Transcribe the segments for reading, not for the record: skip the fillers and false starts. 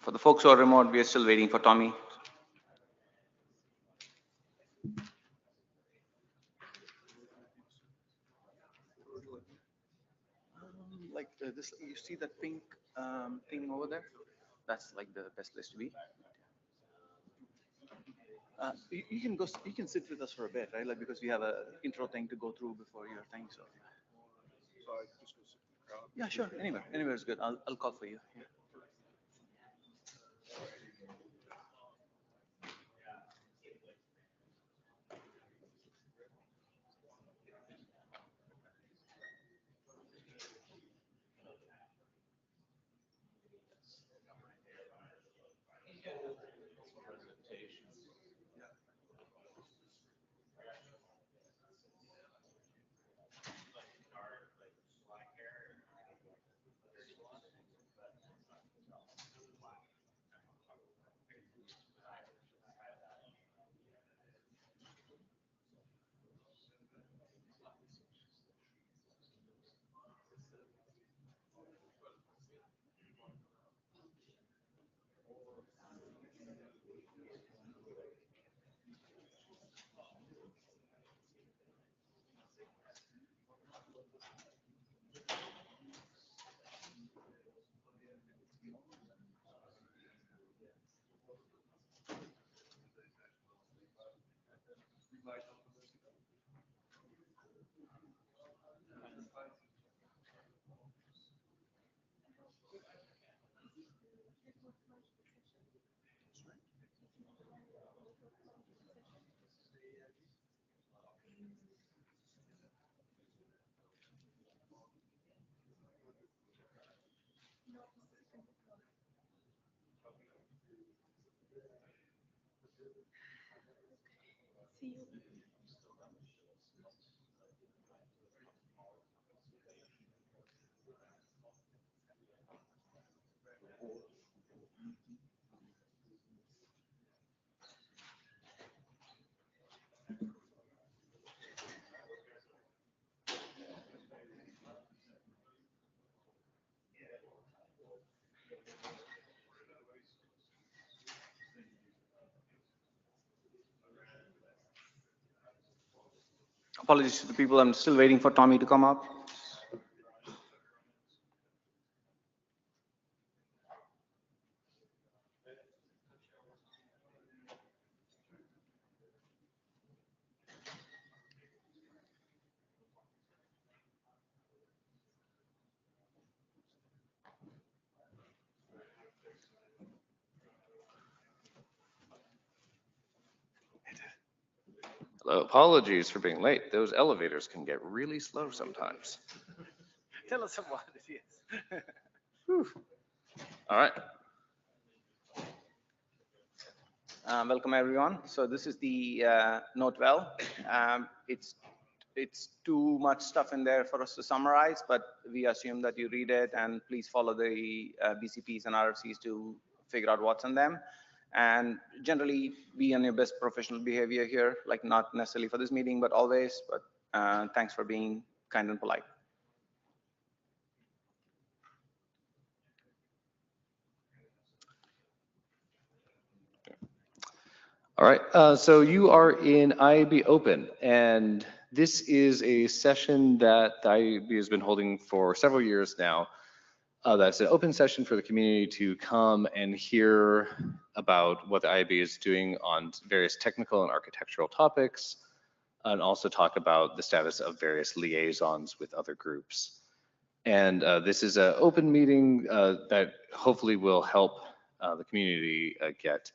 For the folks who are remote, we are still waiting for Tommy. Like this, you see that pink thing over there? That's like the best place to be. You can go. You can sit with us for a bit, right? Like because we have a intro thing to go through before your thing. So. Yeah, sure. Anywhere is good. I'll call for you. Yeah. Apologies to the people. I'm still waiting for Tommy to come up. Hello, apologies for being late. Those elevators can get really slow sometimes. Tell us about it. Yes. All right. Welcome everyone. So this is the note well. It's too much stuff in there for us to summarize, but we assume that you read it and please follow the BCPs and RFCs to figure out what's in them. And generally be on your best professional behavior here, like not necessarily for this meeting, but always. But thanks for being kind and polite. All right, so you are in IAB Open, and this is a session that the IAB has been holding for several years now. That's an open session for the community to come and hear about what the IAB is doing on various technical and architectural topics, and also talk about the status of various liaisons with other groups. And this is an open meeting that hopefully will help the community get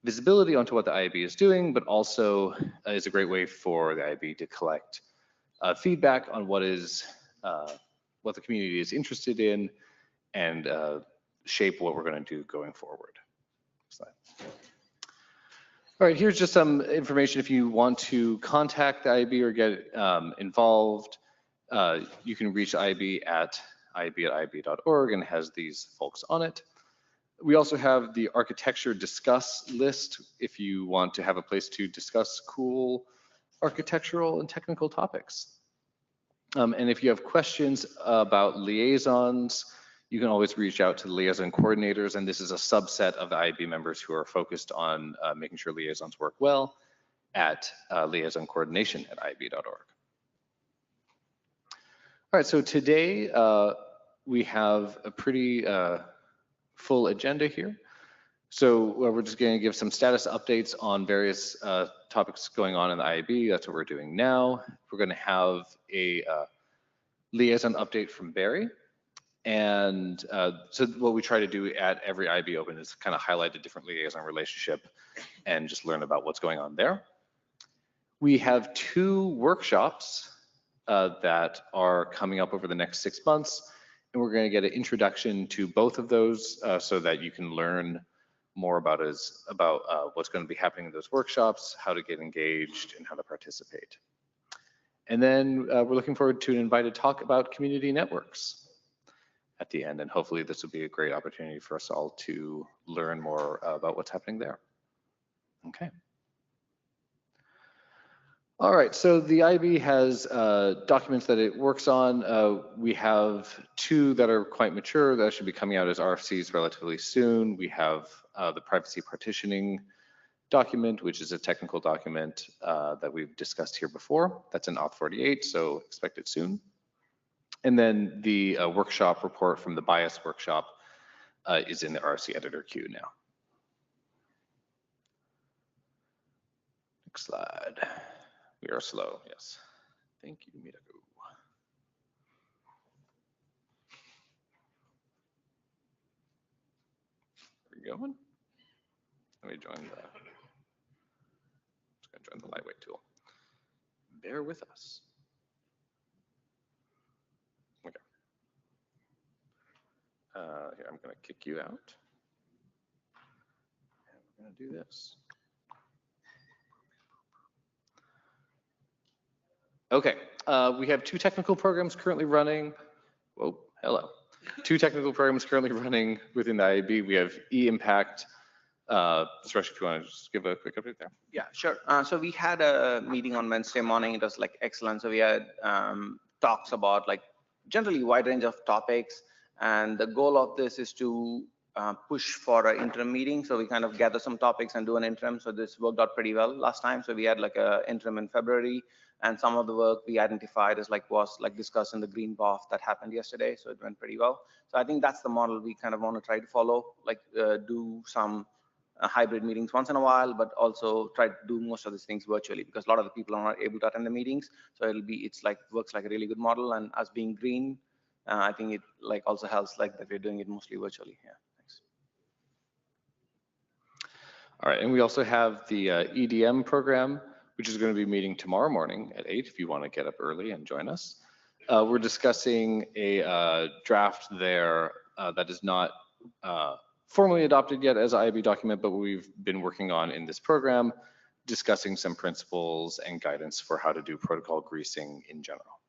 visibility onto what the IAB is doing, but also is a great way for the IAB to collect feedback on what is what the community is interested in, and shape what we're going to do going forward. Slide. All right, here's just some information if you want to contact the IAB or get involved. You can reach IAB at iab@iab.org, and it has these folks on it. We also have the architecture discuss list if you want to have a place to discuss cool architectural and technical topics. And if you have questions about liaisons, you can always reach out to the liaison coordinators, and this is a subset of the IAB members who are focused on making sure liaisons work well at liaisoncoordination@iab.org. All right, so today we have a pretty full agenda here. So we're just going to give some status updates on various topics going on in the IAB. That's what we're doing now. We're going to have a liaison update from Barry. And so what we try to do at every IAB Open is kind of highlight a different liaison relationship and just learn about what's going on there. We have 2 workshops that are coming up over the next 6 months, and we're going to get an introduction to both of those so that you can learn more about what's going to be happening in those workshops, how to get engaged, and how to participate. And then we're looking forward to an invited talk about community networks at the end, and hopefully this will be a great opportunity for us all to learn more about what's happening there. Okay. All right, so the IAB has documents that it works on. We have 2 that are quite mature that should be coming out as RFCs relatively soon. We have the privacy partitioning document, which is a technical document that we've discussed here before. That's in Auth 48, so expect it soon. And then the workshop report from the bias workshop is in the RFC editor queue now. Next slide. We are slow, yes. Thank you, Miraku. Are we going? Let me join the, just gonna join the lightweight tool. Bear with us. Okay. Here, I'm gonna kick you out. And we're gonna do this. Okay, we have 2 technical programs currently running. Whoa, hello. 2 technical programs currently running within the IAB. We have e-impact. Suresh, if you want to just give a quick update there. Yeah, sure. So we had a meeting on Wednesday morning. It was like excellent. So we had talks about like generally wide range of topics. And the goal of this is to push for an interim meeting. So we kind of gather some topics and do an interim. So this worked out pretty well last time. So we had like an interim in February. And some of the work we identified as was discussed in the green BOF that happened yesterday. So it went pretty well. So I think that's the model we kind of want to try to follow, like do some hybrid meetings once in a while, but also try to do most of these things virtually because a lot of the people are not able to attend the meetings. So it's like works like a really good model. And us being green, I think it like also helps like that we're doing it mostly virtually. Yeah, thanks. All right, and we also have the EDM program, which is going to be meeting tomorrow morning at 8 if you want to get up early and join us. We're discussing a draft there that is not formally adopted yet as an IAB document, but we've been working on in this program, discussing some principles and guidance for how to do protocol greasing in general.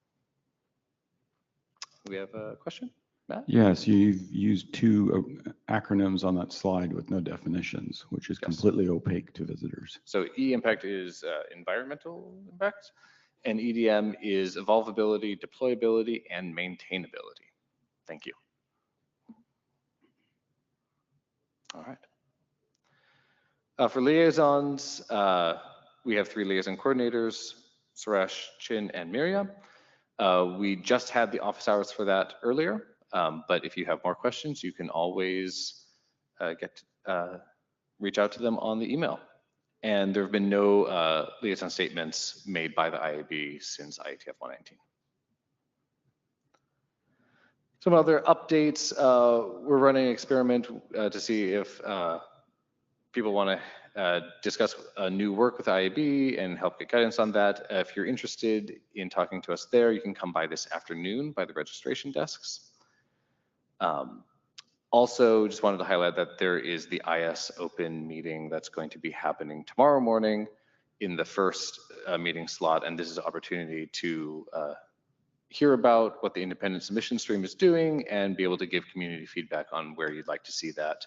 We have a question, Matt? Yes, you've used 2 acronyms on that slide with no definitions, which is completely opaque to visitors. So e-impact is environmental impact, and EDM is evolvability, deployability, and maintainability. Thank you. All right. For liaisons, we have 3 liaison coordinators, Suresh, Chin, and Miriam. We just had the office hours for that earlier, but if you have more questions, you can always reach out to them on the email. And there have been no liaison statements made by the IAB since IETF 119. Some other updates, we're running an experiment to see if people want to discuss new work with IAB and help get guidance on that, if you're interested in talking to us there, you can come by this afternoon by the registration desks. Also, just wanted to highlight that there is the IS Open meeting that's going to be happening tomorrow morning in the first meeting slot, and this is an opportunity to hear about what the independent submission stream is doing and be able to give community feedback on where you'd like to see that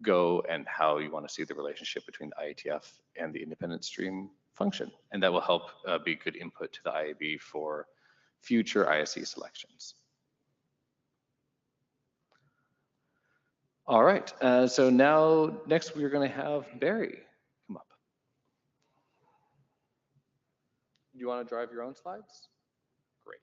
go and how you want to see the relationship between the IETF and the independent stream function. And that will help be good input to the IAB for future ISE selections. All right, so now next we're going to have Barry come up. Do you want to drive your own slides? Great.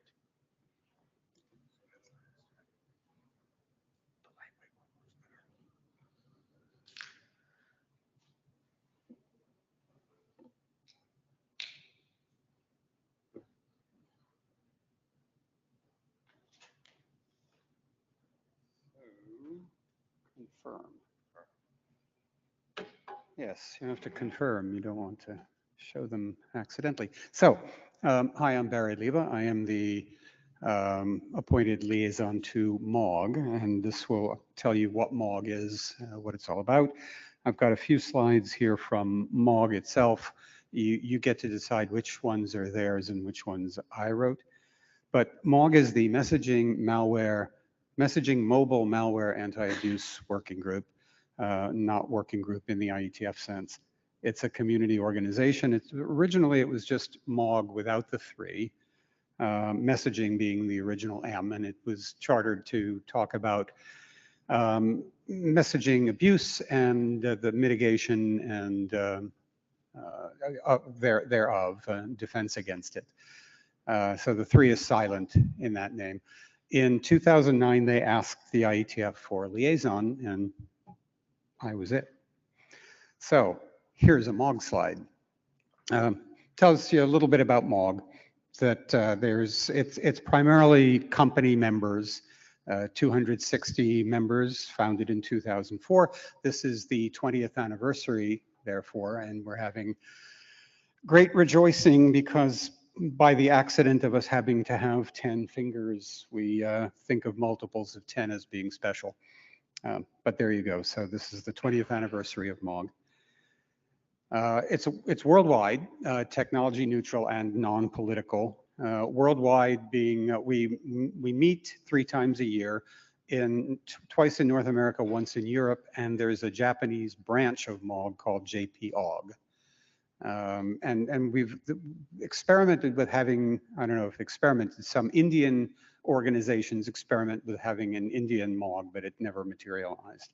Confirm. Yes, you have to confirm. You don't want to show them accidentally. So, hi, I'm Barry Leva. I am the appointed liaison to MOG, and this will tell you what MOG is, what it's all about. I've got a few slides here from MOG itself. You get to decide which ones are theirs and which ones I wrote. But MOG is the Messaging Mobile Malware Anti-Abuse Working Group, not working group in the IETF sense. It's a community organization. Originally, it was just MOG without the 3, messaging being the original M, and it was chartered to talk about messaging abuse and the mitigation and thereof, defense against it. So the 3 is silent in that name. In 2009, they asked the IETF for a liaison, and I was it. So here's a MOG slide. Tells you a little bit about MOG, that it's primarily company members, 260 members, founded in 2004. This is the 20th anniversary, therefore, and we're having great rejoicing because by the accident of us having to have 10 fingers, we think of multiples of 10 as being special. But there you go. So this is the 20th anniversary of MOG. It's worldwide, technology neutral and non-political. Worldwide being we meet 3 times a year, twice in North America, once in Europe, and there's a Japanese branch of MOG called JPOG. And we've experimented with having, I don't know if experimented, some Indian organizations experiment with having an Indian MOG, but it never materialized.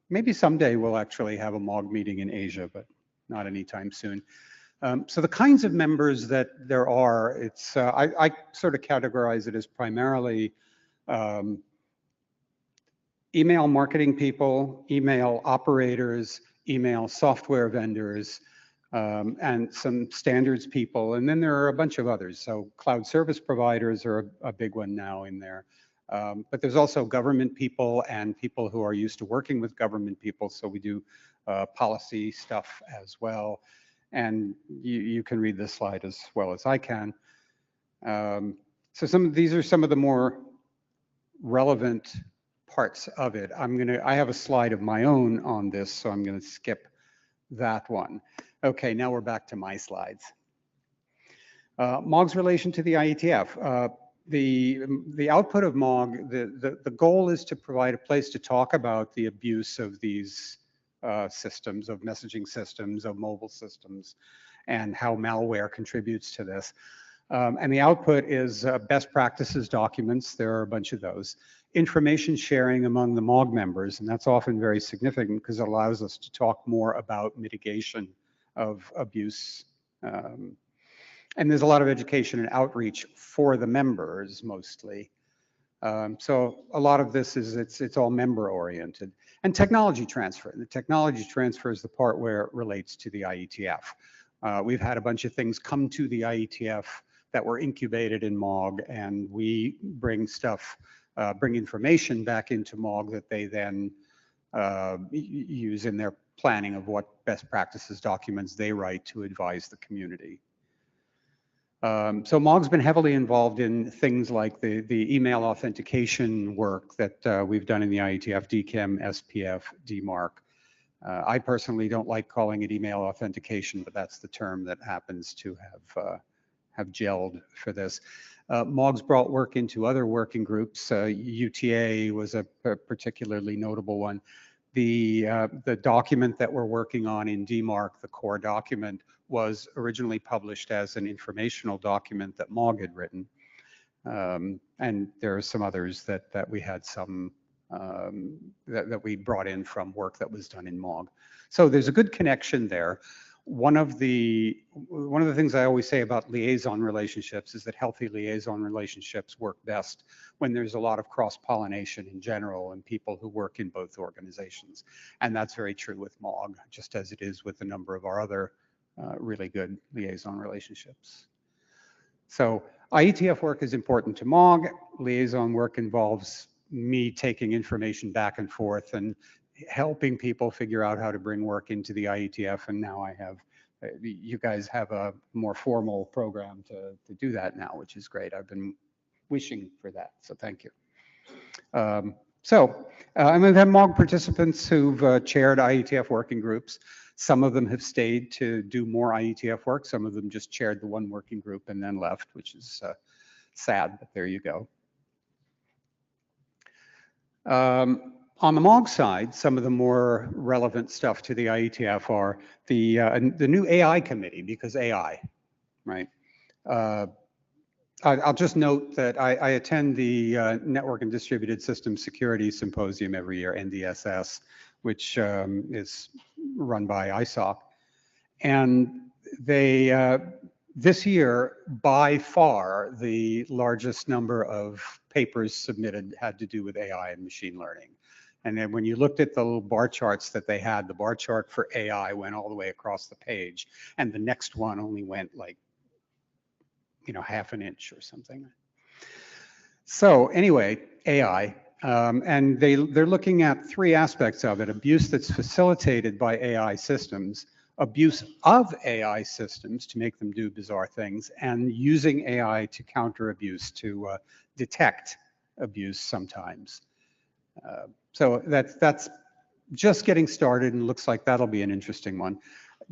Maybe someday we'll actually have a MOG meeting in Asia, but not anytime soon. So the kinds of members that there are, I sort of categorize it as primarily email marketing people, email operators, email software vendors, and some standards people. And then there are a bunch of others. So cloud service providers are a big one now in there. But there's also government people and people who are used to working with government people. So we do policy stuff as well. And you can read this slide as well as I can. So these are some of the more relevant parts of it. I have a slide of my own on this, so I'm gonna skip that one. Okay, now we're back to my slides. MOG's relation to the IETF. The output of MOG, the goal is to provide a place to talk about the abuse of these systems, of messaging systems, of mobile systems, and how malware contributes to this. And the output is best practices documents. There are a bunch of those. Information sharing among the MOG members, and that's often very significant because it allows us to talk more about mitigation of abuse. And there's a lot of education and outreach for the members mostly. So a lot of this is, it's all member oriented. And technology transfer. The technology transfer is the part where it relates to the IETF. We've had a bunch of things come to the IETF that were incubated in MOG, and we bring information back into MOG that they then use in their planning of what best practices documents they write to advise the community. So MOG's been heavily involved in things like the email authentication work that we've done in the IETF, DKIM, SPF, DMARC. I personally don't like calling it email authentication, but that's the term that happens to have gelled for this. MOG's brought work into other working groups. UTA was a particularly notable one. The document that we're working on in DMARC, the core document, was originally published as an informational document that MOG had written. And there are some others that we had some, that we brought in from work that was done in MOG. So there's a good connection there. One of the things I always say about liaison relationships is that healthy liaison relationships work best when there's a lot of cross-pollination in general and people who work in both organizations. And that's very true with MOG, just as it is with a number of our other really good liaison relationships. So IETF work is important to MOG. Liaison work involves me taking information back and forth and helping people figure out how to bring work into the IETF. And now I have, you guys have a more formal program to do that now, which is great. I've been wishing for that, so thank you. And we've had MOG participants who've chaired IETF working groups. Some of them have stayed to do more IETF work. Some of them just chaired the one working group and then left, which is sad, but there you go. On the MOG side, some of the more relevant stuff to the IETF are the new AI committee, because AI, right? I'll just note that I attend the Network and Distributed System Security Symposium every year, NDSS, which is run by ISOC. And they, this year, by far, the largest number of papers submitted had to do with AI and machine learning. And then when you looked at the little bar charts that they had, the bar chart for AI went all the way across the page, and the next one only went like, you know, half an inch or something. So anyway, AI, and they're looking at three aspects of it: abuse that's facilitated by AI systems, abuse of AI systems to make them do bizarre things, and using AI to counter abuse, to detect abuse sometimes. So that's just getting started, and looks like that'll be an interesting one.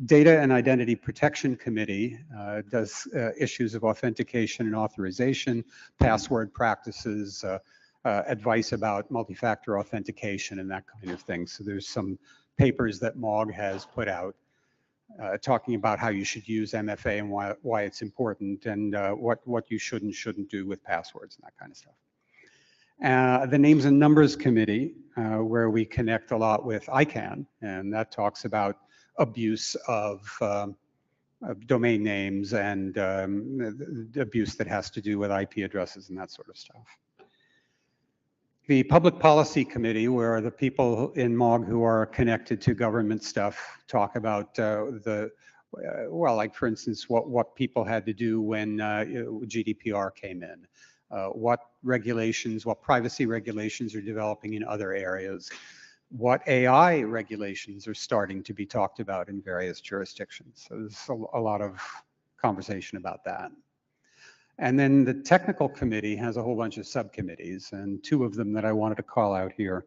Data and Identity Protection Committee does issues of authentication and authorization, password practices, advice about multi-factor authentication and that kind of thing. So there's some papers that MOG has put out talking about how you should use MFA and why it's important, and what you should and shouldn't do with passwords and that kind of stuff. The Names and Numbers Committee, where we connect a lot with ICANN, and that talks about abuse of domain names and abuse that has to do with IP addresses and that sort of stuff. The Public Policy Committee, where the people in MOG who are connected to government stuff talk about well, like for instance, what people had to do when GDPR came in. What regulations, what privacy regulations are developing in other areas, what AI regulations are starting to be talked about in various jurisdictions. So there's a lot of conversation about that. And then the technical committee has a whole bunch of subcommittees, and two of them that I wanted to call out here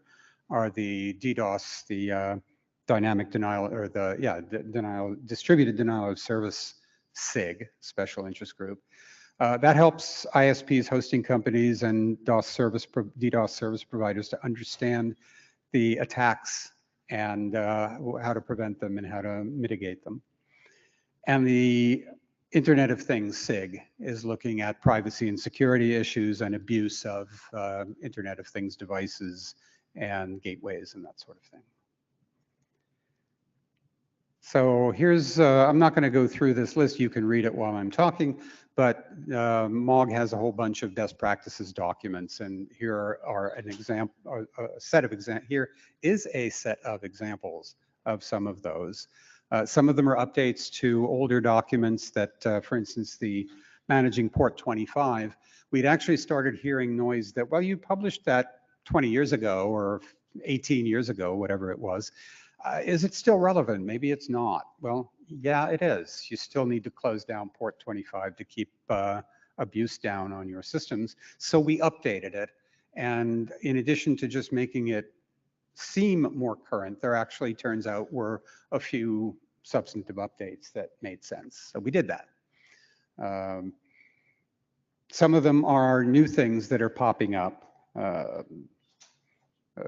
are the DDoS, the dynamic denial, or the distributed denial of service SIG, special interest group. That helps ISPs, hosting companies, and DDoS service providers to understand the attacks and how to prevent them and how to mitigate them. And the Internet of Things, SIG, is looking at privacy and security issues and abuse of Internet of Things devices and gateways and that sort of thing. So here's, I'm not going to go through this list. You can read it while I'm talking, but MOG has a whole bunch of best practices documents, and here are an example, here is a set of examples of some of those. Some of them are updates to older documents that, for instance, the managing port 25, we'd actually started hearing noise that, well, you published that 20 years ago or 18 years ago, whatever it was. Is it still relevant? Maybe it's not. Well, yeah, it is. You still need to close down port 25 to keep abuse down on your systems. So we updated it. And in addition to just making it seem more current, there actually turns out were a few substantive updates that made sense. So we did that. Some of them are new things that are popping up.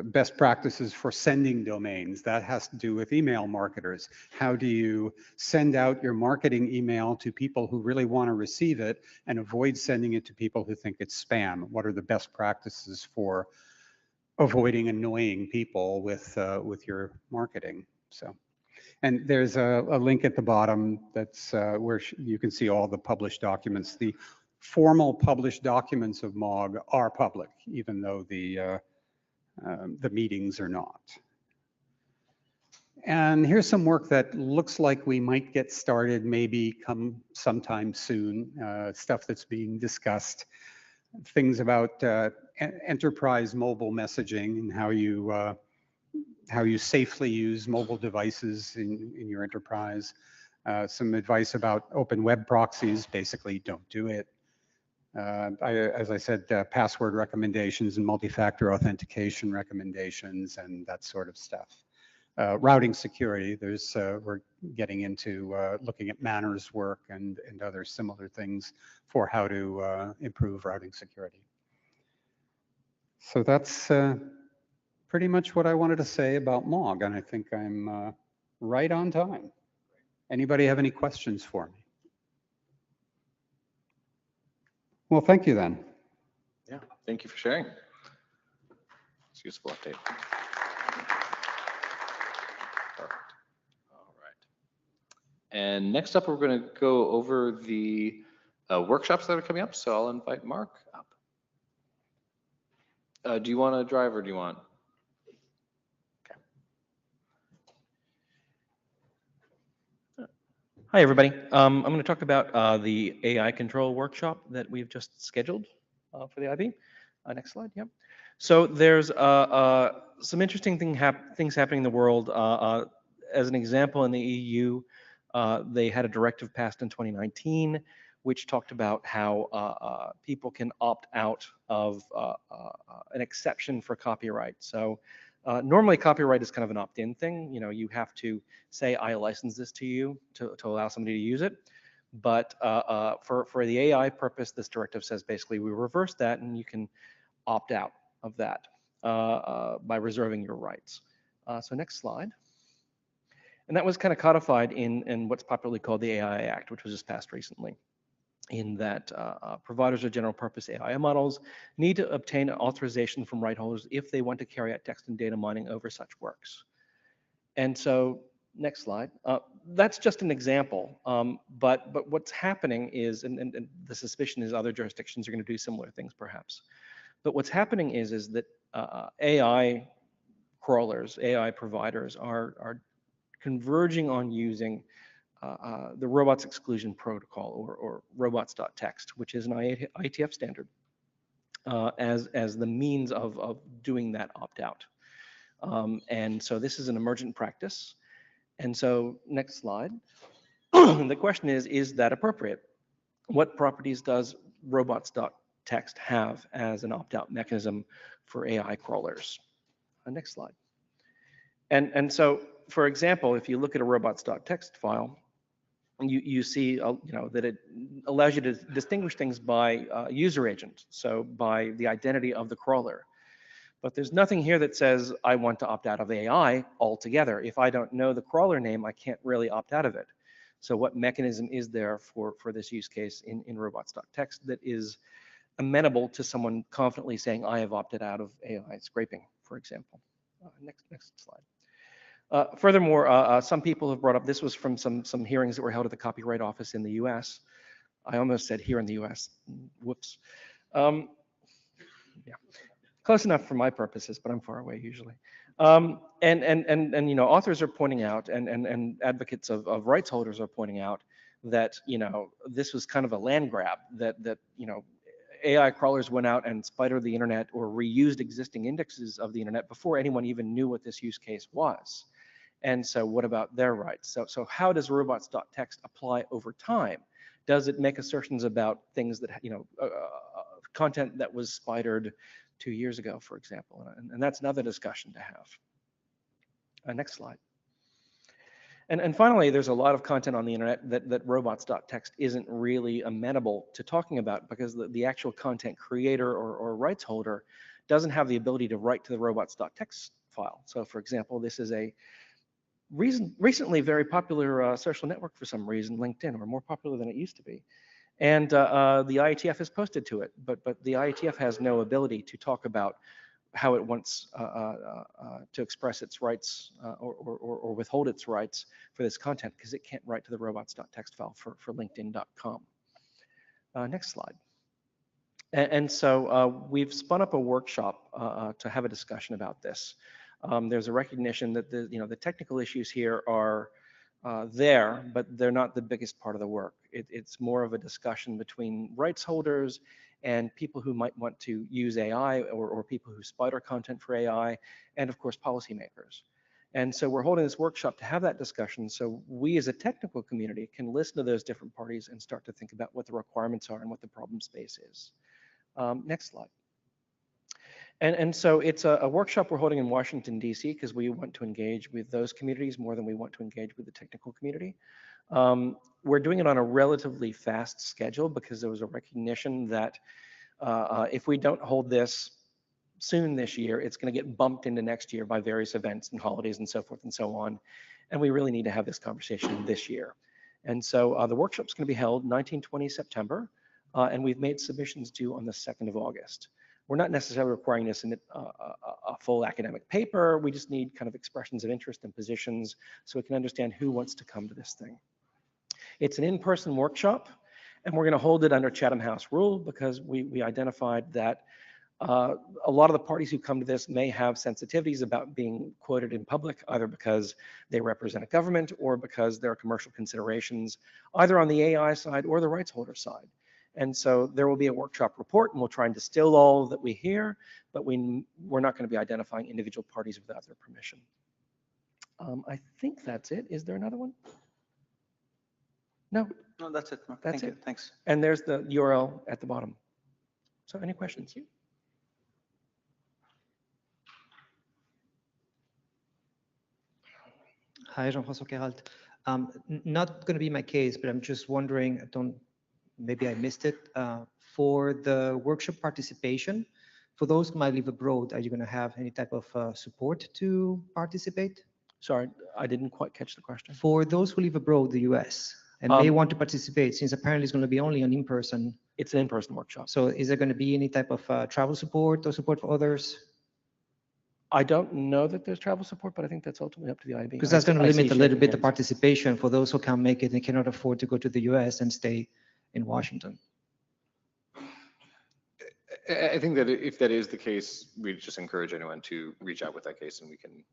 Best practices for sending domains. That has to do with email marketers. How do you send out your marketing email to people who really want to receive it and avoid sending it to people who think it's spam? What are the best practices for avoiding annoying people with your marketing? So, and there's a link at the bottom that's where you can see all the published documents. The formal published documents of MOG are public, even though the meetings are not. And here's some work that looks like we might get started maybe come sometime soon, stuff that's being discussed, things about enterprise mobile messaging and how you safely use mobile devices in your enterprise. Some advice about open web proxies, basically don't do it. As I said, password recommendations and multi-factor authentication recommendations and that sort of stuff. Routing security, we're getting into looking at manners work and other similar things for how to improve routing security. So that's pretty much what I wanted to say about MOG, and I think I'm right on time. Anybody have any questions for me? Well, thank you then. Yeah, thank you for sharing. It's a useful update. Perfect. All right. And next up, we're going to go over the workshops that are coming up. So I'll invite Mark up. Do you want to drive or do you want? Hi, everybody. I'm going to talk about the AI control workshop that we've just scheduled for the IB. Next slide, yep. So there's some interesting things happening in the world. As an example, in the EU, they had a directive passed in 2019, which talked about how people can opt out of an exception for copyright. So normally copyright is kind of an opt-in thing. You know, you have to say, I license this to you to allow somebody to use it. But for the AI purpose, this directive says basically we reverse that and you can opt out of that by reserving your rights. So next slide. And that was kind of codified in what's popularly called the AI Act, which was just passed recently, in that providers of general purpose AI models need to obtain authorization from right holders if they want to carry out text and data mining over such works. And so next slide. That's just an example, but what's happening is, and the suspicion is other jurisdictions are going to do similar things perhaps. But what's happening is that AI crawlers, AI providers are converging on using the robots exclusion protocol or robots.txt, which is an IETF standard, as the means of doing that opt-out. And so this is an emergent practice. And so next slide. The question is that appropriate? What properties does robots.txt have as an opt-out mechanism for AI crawlers? Next slide. And so, for example, if you look at a robots.txt file, you see that it allows you to distinguish things by user agent, so by the identity of the crawler. But there's nothing here that says I want to opt out of AI altogether. If I don't know the crawler name, I can't really opt out of it. So what mechanism is there for this use case in robots.txt that is amenable to someone confidently saying I have opted out of AI scraping, for example? Next slide. Furthermore, some people have brought up, this was from some hearings that were held at the Copyright Office in the US. I almost said here in the US, whoops. Yeah, close enough for my purposes, but I'm far away usually. And authors are pointing out, and advocates of rights holders are pointing out that, this was kind of a land grab, that AI crawlers went out and spidered the internet or reused existing indexes of the internet before anyone even knew what this use case was. And so what about their rights? So how does robots.txt apply over time? Does it make assertions about things that, content that was spidered 2 years ago, for example? And that's another discussion to have. Next slide. And finally, there's a lot of content on the internet that robots.txt isn't really amenable to talking about because the actual content creator or rights holder doesn't have the ability to write to the robots.txt file. So for example, this is a recently very popular social network for some reason, LinkedIn, or more popular than it used to be. And the IETF has posted to it, but the IETF has no ability to talk about how it wants to express its rights or withhold its rights for this content because it can't write to the robots.txt file for linkedin.com. Next slide. And so we've spun up a workshop to have a discussion about this. There's a recognition that the technical issues here are there, but they're not the biggest part of the work. It's more of a discussion between rights holders and people who might want to use AI or people who spider content for AI, and of course policymakers. And so we're holding this workshop to have that discussion so we as a technical community can listen to those different parties and start to think about what the requirements are and what the problem space is. Next slide. And so it's a workshop we're holding in Washington, D.C., because we want to engage with those communities more than we want to engage with the technical community. We're doing it on a relatively fast schedule because there was a recognition that if we don't hold this soon this year, it's going to get bumped into next year by various events and holidays and so forth and so on. And we really need to have this conversation this year. And so the workshop's going to be held 19-20 September, and we've made submissions due on the 2nd of August. We're not necessarily requiring to submit a full academic paper. We just need kind of expressions of interest and positions so we can understand who wants to come to this thing. It's an in-person workshop, and we're going to hold it under Chatham House rule because we identified that a lot of the parties who come to this may have sensitivities about being quoted in public, either because they represent a government or because there are commercial considerations, either on the AI side or the rights holder side. And so there will be a workshop report, and we'll try and distill all that we hear, but we're not going to be identifying individual parties without their permission. I think that's it. Is there another one? No. No, that's it. No, That's thank it. you. Thanks. And there's the URL at the bottom. So any questions? Hi, Jean-François Queralt. Not going to be my case, but I'm just wondering, maybe I missed it, for the workshop participation, for those who might live abroad, are you going to have any type of support to participate? Sorry, I didn't quite catch the question. For those who live abroad, the US, and may want to participate, since apparently it's going to be only an in-person. It's an in-person workshop. So is there going to be any type of travel support or support for others? I don't know that there's travel support, but I think that's ultimately up to the IAB. Because that's going to limit a little bit the participation for those who can't make it and cannot afford to go to the US and stay in Washington. I think that if that is the case, we just encourage anyone to reach out with that case and we can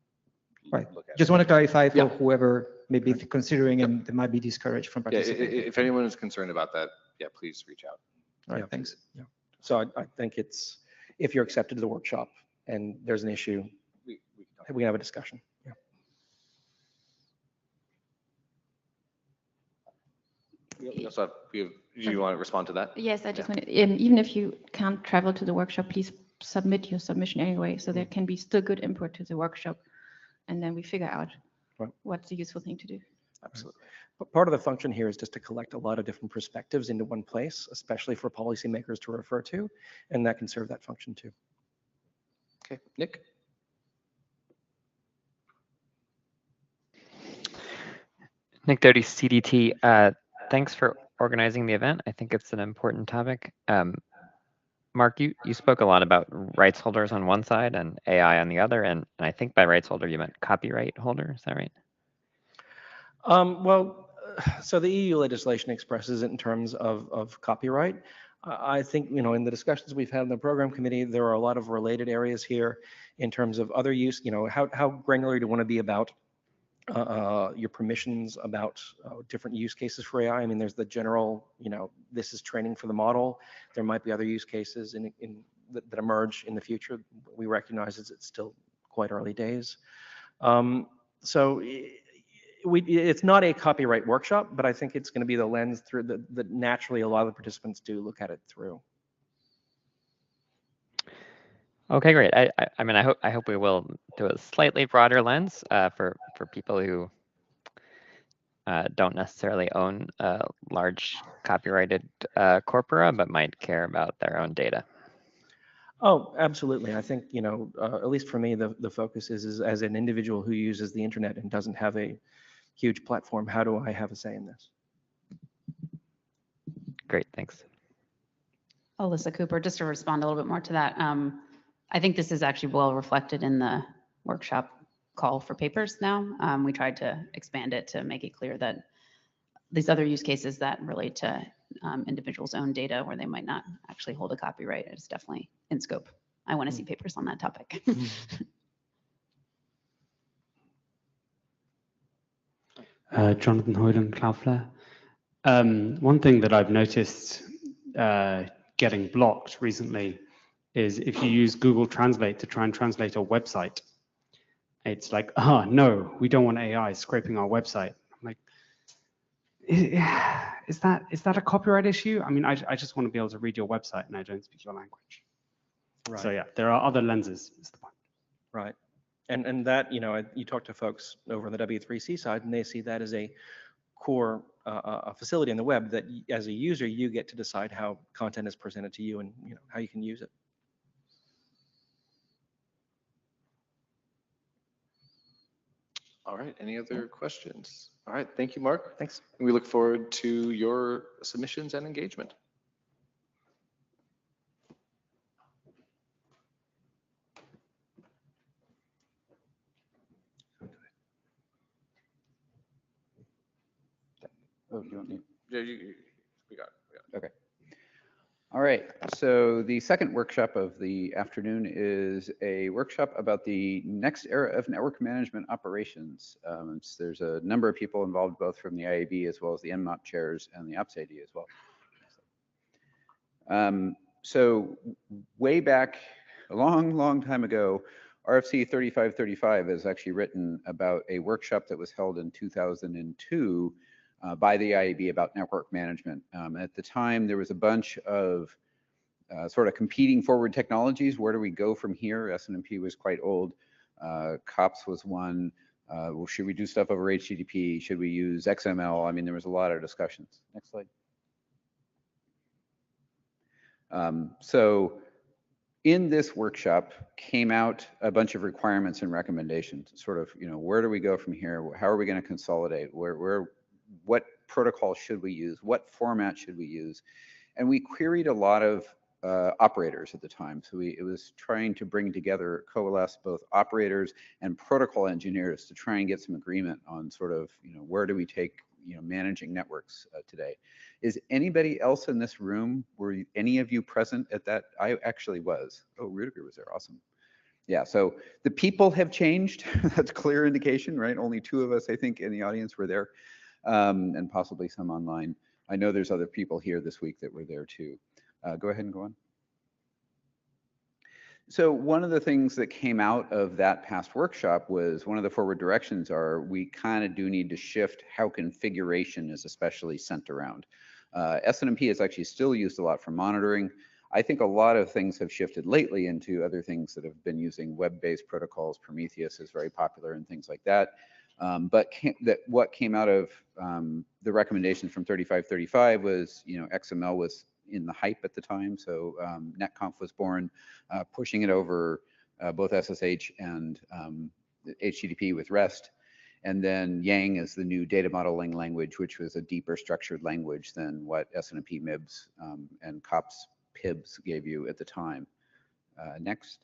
Right. look at Just it. want to clarify for Yeah. whoever may be considering and they might be discouraged from Yeah, participating. if anyone is concerned about that, yeah, please reach out. All right, Yeah. thanks. Yeah. So I think it's, if you're accepted to the workshop and there's an issue, We can talk. we can have a discussion. Yeah. We also have, do you want to respond to that? Yes, I just wanted, even if you can't travel to the workshop, please submit your submission anyway, so there can be still good input to the workshop. And then we figure out Right. what's the useful thing to do. Absolutely. But part of the function here is just to collect a lot of different perspectives into one place, especially for policymakers to refer to, and that can serve that function too. Okay, Nick? Nick Doty, CDT. Thanks for organizing the event. I think it's an important topic. Mark, you spoke a lot about rights holders on one side and AI on the other, and I think by rights holder you meant copyright holder. Is that right? So the EU legislation expresses it in terms of copyright. I think, in the discussions we've had in the program committee, there are a lot of related areas here in terms of other use, how granular do you want to be about your permissions about different use cases for AI. I mean, there's the general, this is training for the model. There might be other use cases that emerge in the future. We recognize it's still quite early days. So it's not a copyright workshop, but I think it's going to be the lens through that naturally a lot of the participants do look at it through. Okay, great. I mean, I hope we will do a slightly broader lens for people who don't necessarily own large copyrighted corpora, but might care about their own data. Oh, absolutely. I think, at least for me, the focus is as an individual who uses the internet and doesn't have a huge platform, how do I have a say in this? Great, thanks. Alyssa Cooper, just to respond a little bit more to that. I think this is actually well reflected in the workshop call for papers now. We tried to expand it to make it clear that these other use cases that relate to individuals' own data where they might not actually hold a copyright is definitely in scope. I want to see papers on that topic. Jonathan Hoyland, Cloudflare. One thing that I've noticed getting blocked recently is if you use Google Translate to try and translate a website, it's like, oh no, we don't want AI scraping our website. I'm like, is that a copyright issue? I mean, I just want to be able to read your website and I don't speak your language. Right. So yeah, there are other lenses, is the point. Right. And that, you talk to folks over on the W3C side and they see that as a core facility on the web that as a user, you get to decide how content is presented to you and how you can use it. All right, any other questions? All right, thank you, Mark. Thanks. We look forward to your submissions and engagement. Oh, you don't need. Yeah, we got it. Okay. All right. So the second workshop of the afternoon is a workshop about the next era of network management operations. There's a number of people involved, both from the IAB as well as the NMOP chairs and the Ops AD as well. So way back a long time ago, RFC 3535 is actually written about a workshop that was held in 2002 by the IAB about network management. At the time, there was a bunch of sort of competing forward technologies. Where do we go from here? SNMP was quite old. COPS was one. Well, should we do stuff over HTTP? Should we use XML? I mean, there was a lot of discussions. Next slide. So in this workshop came out a bunch of requirements and recommendations, sort of, where do we go from here? How are we going to consolidate? What protocol should we use? What format should we use? And we queried a lot of operators at the time. So it was trying to bring together, coalesce both operators and protocol engineers to try and get some agreement on sort of, where do we take, managing networks today. Is anybody else in this room, were any of you present at that? I actually was. Oh, Rudiger was there, awesome. Yeah, so the people have changed. That's a clear indication, right? Only 2 of us, I think, in the audience were there. And possibly some online. I know there's other people here this week that were there too. Go ahead and go on. So one of the things that came out of that past workshop was one of the forward directions are we kind of do need to shift how configuration is especially sent around. SNMP is actually still used a lot for monitoring. I think a lot of things have shifted lately into other things that have been using web-based protocols. Prometheus is very popular and things like that. But what came out of the recommendations from 3535 was, XML was in the hype at the time. So NetConf was born, pushing it over both SSH and HTTP with REST. And then Yang is the new data modeling language, which was a deeper structured language than what SNMP MIBs and COPS PIBs gave you at the time. Next.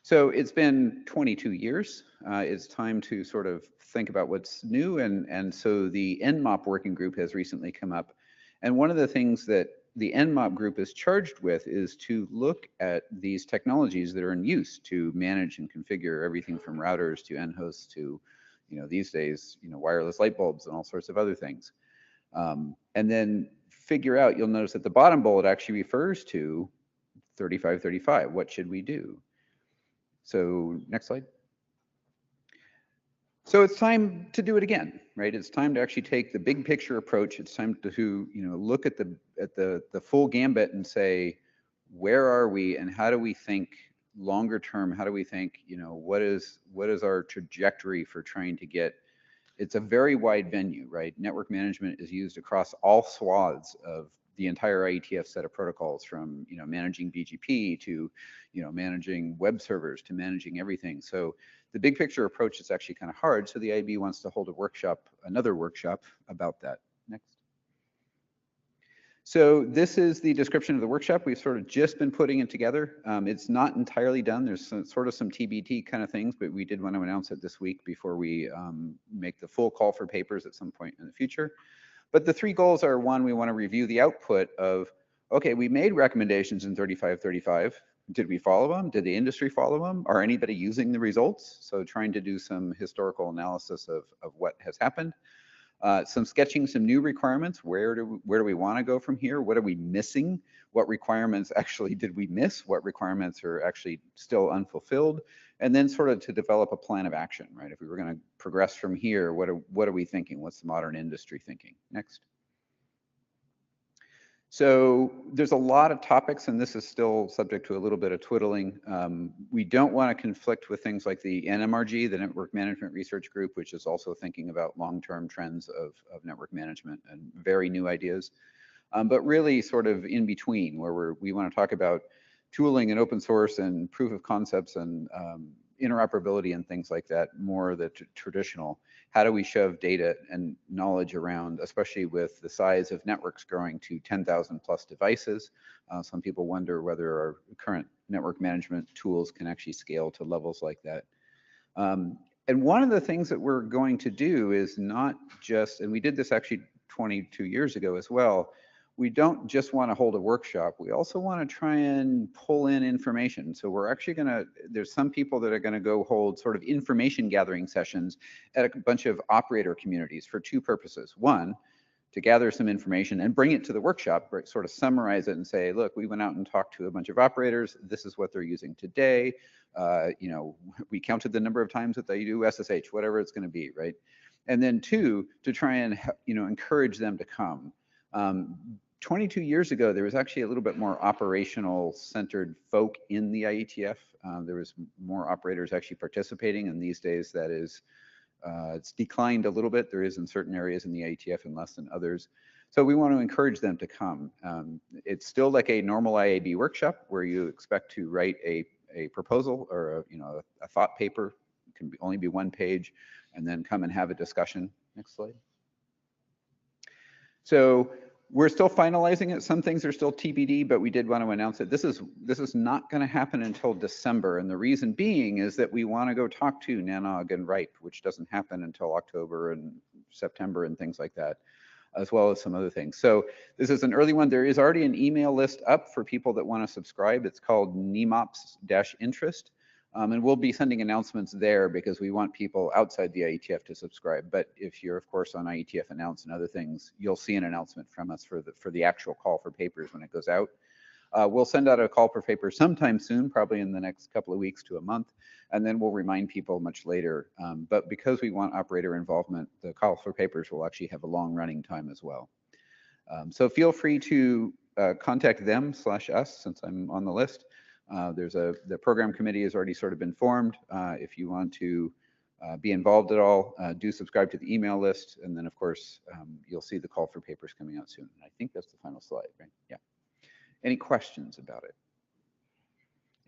So it's been 22 years. It's time to sort of think about what's new. And so the NMOP working group has recently come up. And one of the things that the NMOP group is charged with is to look at these technologies that are in use to manage and configure everything from routers to nhosts to these days, wireless light bulbs and all sorts of other things. And then figure out, you'll notice that the bottom bullet actually refers to 3535. What should we do? So next slide. So it's time to do it again, right? It's time to actually take the big picture approach. It's time to look at the full gambit and say, where are we and how do we think longer term? How do we think, what is our trajectory for trying to get? It's a very wide venue, right? Network management is used across all swaths of the entire IETF set of protocols, from managing BGP to managing web servers to managing everything. So the big picture approach is actually kind of hard. So the IAB wants to hold a workshop, another workshop about that. Next. So this is the description of the workshop. We've sort of just been putting it together. It's not entirely done. There's some TBT kind of things, but we did want to announce it this week before we make the full call for papers at some point in the future. But the three goals are: one, we want to review the output of, okay, we made recommendations in 3535. Did we follow them? Did the industry follow them? Are anybody using the results? So trying to do some historical analysis of what has happened. Some sketching some new requirements. Where do we want to go from here? What are we missing? What requirements actually did we miss? What requirements are actually still unfulfilled? And then sort of to develop a plan of action, right? If we were going to progress from here, what are we thinking? What's the modern industry thinking? Next. So there's a lot of topics, and this is still subject to a little bit of twiddling. We don't want to conflict with things like the NMRG, the Network Management Research Group, which is also thinking about long-term trends of network management and very new ideas. But really sort of in between, where we want to talk about tooling and open source and proof of concepts and interoperability and things like that, more the traditional. How do we shove data and knowledge around, especially with the size of networks growing to 10,000 plus devices? Some people wonder whether our current network management tools can actually scale to levels like that. And one of the things that we're going to do is not just, and we did this actually 22 years ago as well, we don't just want to hold a workshop. We also want to try and pull in information. So we're actually there's some people that are going to go hold sort of information gathering sessions at a bunch of operator communities for two purposes. One, to gather some information and bring it to the workshop, right, sort of summarize it and say, look, we went out and talked to a bunch of operators. This is what they're using today. We counted the number of times that they do SSH, whatever it's going to be, right? And then two, to try and encourage them to come. 22 years ago, there was actually a little bit more operational centered folk in the IETF. There was more operators actually participating, and these days that is, it's declined a little bit. There is in certain areas in the IETF and less than others. So we want to encourage them to come. It's still like a normal IAB workshop where you expect to write a proposal or a thought paper. It can only be one page, and then come and have a discussion. Next slide. So we're still finalizing it. Some things are still TBD, but we did want to announce it. This is not going to happen until December, and the reason being is that we want to go talk to Nanog and RIPE, which doesn't happen until October and September and things like that, as well as some other things. So this is an early one. There is already an email list up for people that want to subscribe. It's called NEMOPS-interest. And we'll be sending announcements there because we want people outside the IETF to subscribe. But if you're, of course, on IETF Announce and other things, you'll see an announcement from us for the actual call for papers when it goes out. We'll send out a call for papers sometime soon, probably in the next couple of weeks to a month, and then we'll remind people much later. But because we want operator involvement, the call for papers will actually have a long running time as well. So feel free to contact them/us since I'm on the list. The program committee has already sort of been formed. If you want to be involved at all, do subscribe to the email list. And then, of course, you'll see the call for papers coming out soon. And I think that's the final slide, right? Yeah. Any questions about it?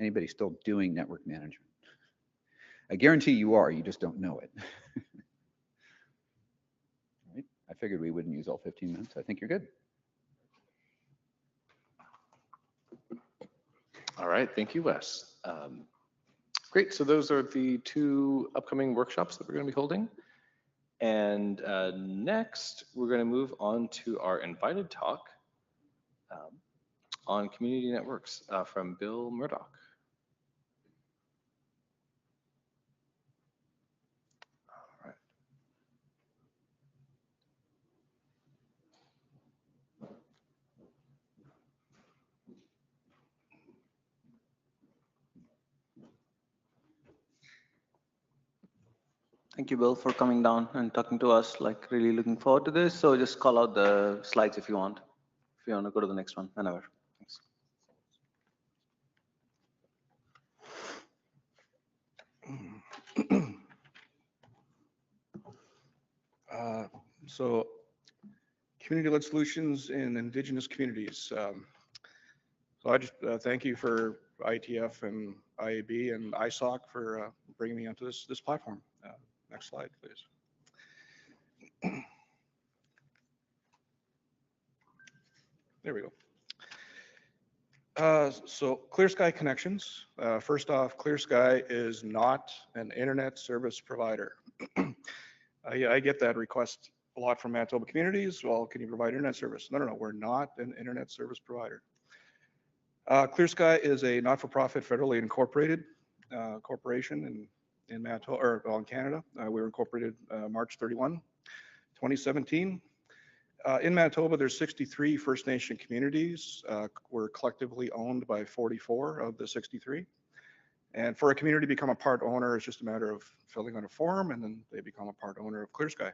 Anybody still doing network management? I guarantee you are, you just don't know it. Right? I figured we wouldn't use all 15 minutes. I think you're good. All right, thank you, Wes. Great, so those are the two upcoming workshops that we're going to be holding. And next, we're going to move on to our invited talk on community networks from Bill Murdoch. All right. Thank you, Bill, for coming down and talking to us. Like, really looking forward to this. So just call out the slides if you want. If you want to go to the next one, whenever. Thanks. So community-led solutions in indigenous communities. So I just thank you for IETF and IAB and ISOC for bringing me onto this platform. Next slide, please. There we go. So Clear Sky Connections. First off, Clear Sky is not an internet service provider. I get that request a lot from Manitoba communities. Well, can you provide internet service? No, we're not an internet service provider. Clear Sky is a not-for-profit federally incorporated corporation in Manitoba, or well, in Canada. We were incorporated March 31, 2017. In Manitoba, there's 63 First Nation communities. We're collectively owned by 44 of the 63. And for a community to become a part owner, it's just a matter of filling out a form, and then they become a part owner of Clear Sky.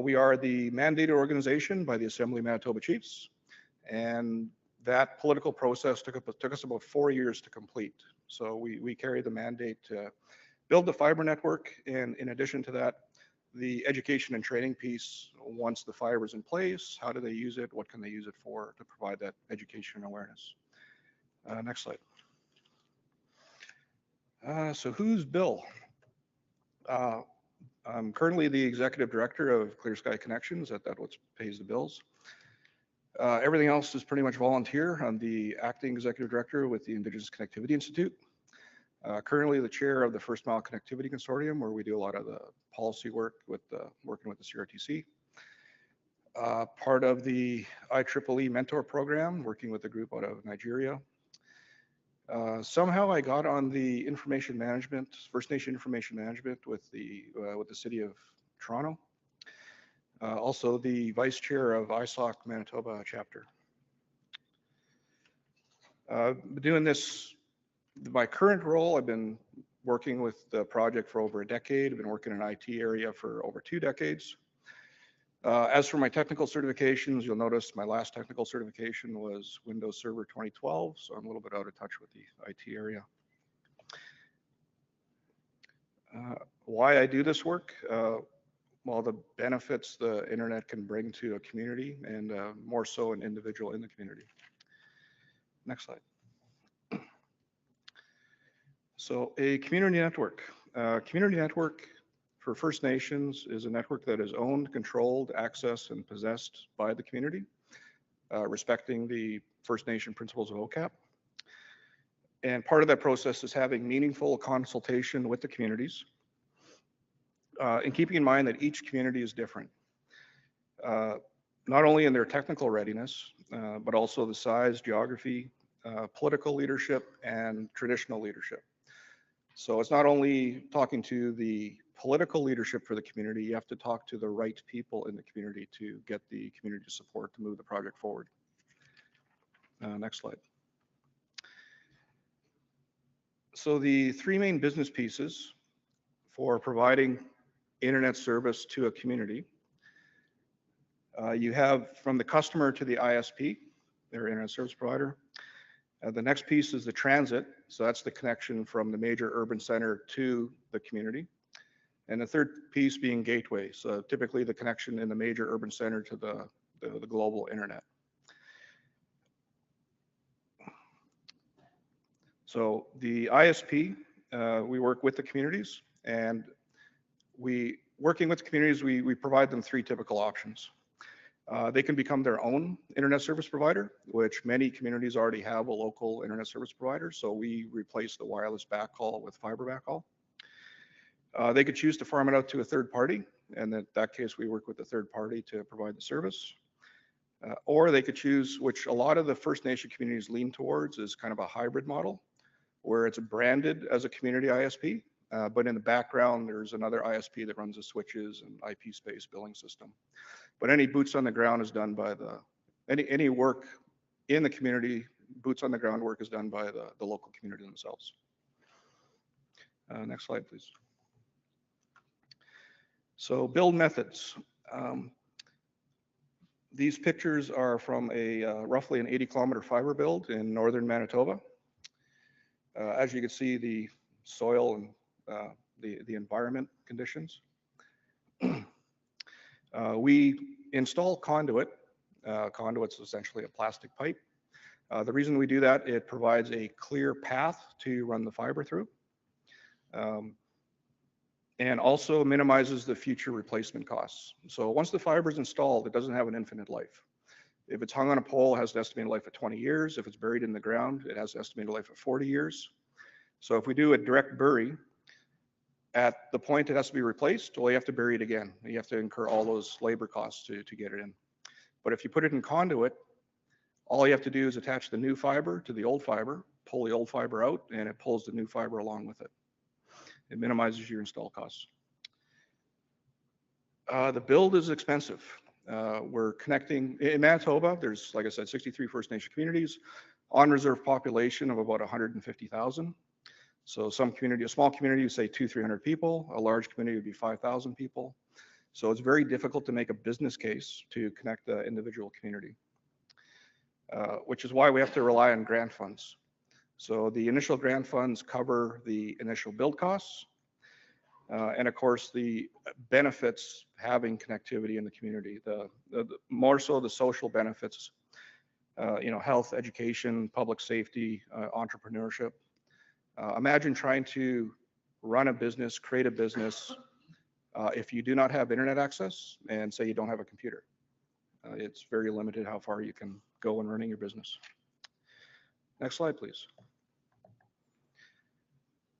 We are the mandated organization by the Assembly of Manitoba Chiefs, and that political process took us about 4 years to complete. So we carry the mandate to build the fiber network, and in addition to that, the education and training piece. Once the fiber is in place, how do they use it? What can they use it for to provide that education and awareness? Next slide. So who's Bill? I'm currently the executive director of Clear Sky Connections. That's what pays the bills. Everything else is pretty much volunteer. I'm the acting executive director with the Indigenous Connectivity Institute. Currently the chair of the First Mile Connectivity Consortium, where we do a lot of the policy work with working with the CRTC. Part of the IEEE mentor program, working with a group out of Nigeria. Somehow I got on the information management, First Nation information management with the city of Toronto. Also the vice chair of ISOC Manitoba chapter. Doing this, my current role, I've been working with the project for over a decade. I've been working in IT area for over 2 decades. As for my technical certifications, you'll notice my last technical certification was Windows Server 2012, so I'm a little bit out of touch with the IT area. Why I do this work? Well, the benefits the internet can bring to a community, and more so an individual in the community. Next slide. So a community network. Community network for First Nations is a network that is owned, controlled, accessed, and possessed by the community, respecting the First Nation principles of OCAP. And part of that process is having meaningful consultation with the communities, and keeping in mind that each community is different, not only in their technical readiness, but also the size, geography, political leadership, and traditional leadership. So it's not only talking to the political leadership for the community, you have to talk to the right people in the community to get the community support to move the project forward. Next slide. So the 3 main business pieces for providing internet service to a community, you have from the customer to the ISP, their internet service provider. The next piece is the transit. So that's the connection from the major urban center to the community. And the third piece being gateway. So typically the connection in the major urban center to the global internet. So the ISP, we work with the communities, and working with the communities, we provide them 3 typical options. They can become their own internet service provider, which many communities already have a local internet service provider. So we replace the wireless backhaul with fiber backhaul. They could choose to farm it out to a third party, and in that case, we work with the third party to provide the service. Or they could choose, which a lot of the First Nation communities lean towards, is kind of a hybrid model, where it's branded as a community ISP, but in the background, there's another ISP that runs the switches and IP space billing system. But any boots on the ground is done by any work in the community, boots on the ground work is done by the local community themselves. Next slide, please. So build methods. These pictures are from a roughly an 80-kilometer fiber build in northern Manitoba. As you can see, the soil and the environment conditions. We install conduit. Conduit's essentially a plastic pipe. The reason we do that, it provides a clear path to run the fiber through. And also minimizes the future replacement costs. So once the fiber is installed, it doesn't have an infinite life. If it's hung on a pole, it has an estimated life of 20 years. If it's buried in the ground, it has an estimated life of 40 years. So if we do a direct bury, at the point it has to be replaced, well, you have to bury it again. You have to incur all those labor costs to get it in. But if you put it in conduit, all you have to do is attach the new fiber to the old fiber, pull the old fiber out, and it pulls the new fiber along with it. It minimizes your install costs. The build is expensive. We're connecting, in Manitoba, there's, like I said, 63 First Nation communities, on reserve population of about 150,000. So some community, a small community would say 200-300 people, a large community would be 5,000 people. So it's very difficult to make a business case to connect the individual community, which is why we have to rely on grant funds. So the initial grant funds cover the initial build costs, and of course the benefits having connectivity in the community. The more so the social benefits, health, education, public safety, entrepreneurship. Imagine trying to run a business, create a business, if you do not have internet access and say you don't have a computer. It's very limited how far you can go in running your business. Next slide, please.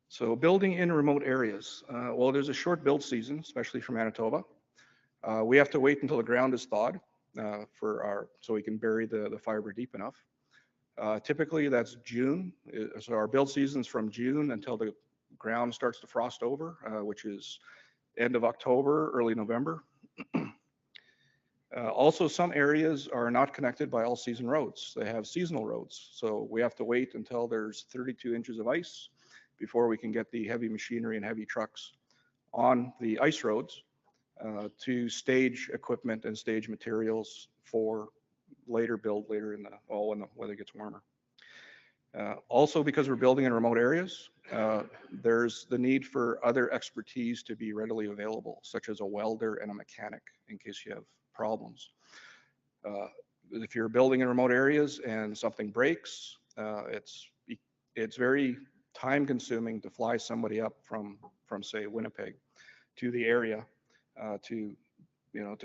So building in remote areas. Well, there's a short build season, especially for Manitoba. We have to wait until the ground is thawed so we can bury the fiber deep enough. Typically that's June. So our build season's from June until the ground starts to frost over, which is end of October, early November. Also, some areas are not connected by all season roads. They have seasonal roads. So we have to wait until there's 32 inches of ice before we can get the heavy machinery and heavy trucks on the ice roads to stage equipment and stage materials for later build later in the fall when the weather gets warmer. Also, because we're building in remote areas, there's the need for other expertise to be readily available, such as a welder and a mechanic in case you have problems. If you're building in remote areas and something breaks, it's very time consuming to fly somebody up from say Winnipeg to the area to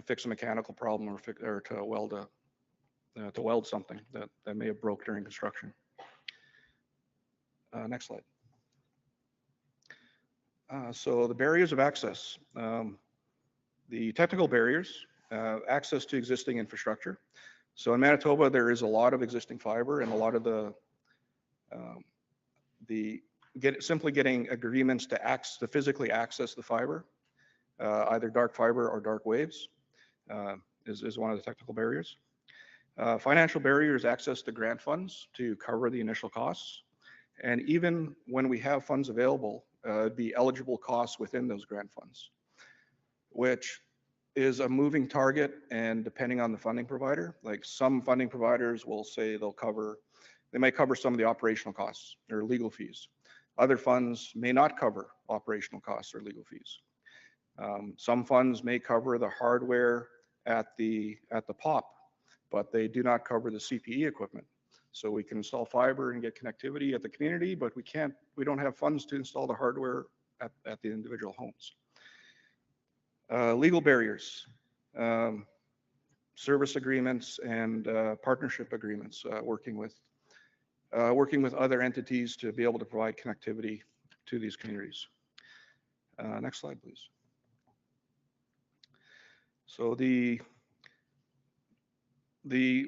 fix a mechanical problem or to weld something that may have broke during construction. Next slide. So the barriers of access. The technical barriers, access to existing infrastructure. So in Manitoba, there is a lot of existing fiber and a lot of simply getting agreements to physically access the fiber, either dark fiber or dark waves, is one of the technical barriers. Financial barriers, access to grant funds to cover the initial costs. And even when we have funds available, the eligible costs within those grant funds, which is a moving target. And depending on the funding provider, like some funding providers will say they may cover some of the operational costs or legal fees. Other funds may not cover operational costs or legal fees. Some funds may cover the hardware at the POP, but they do not cover the CPE equipment. So we can install fiber and get connectivity at the community, but we don't have funds to install the hardware at the individual homes. Legal barriers, service agreements and partnership agreements, working with other entities to be able to provide connectivity to these communities. Next slide, please. So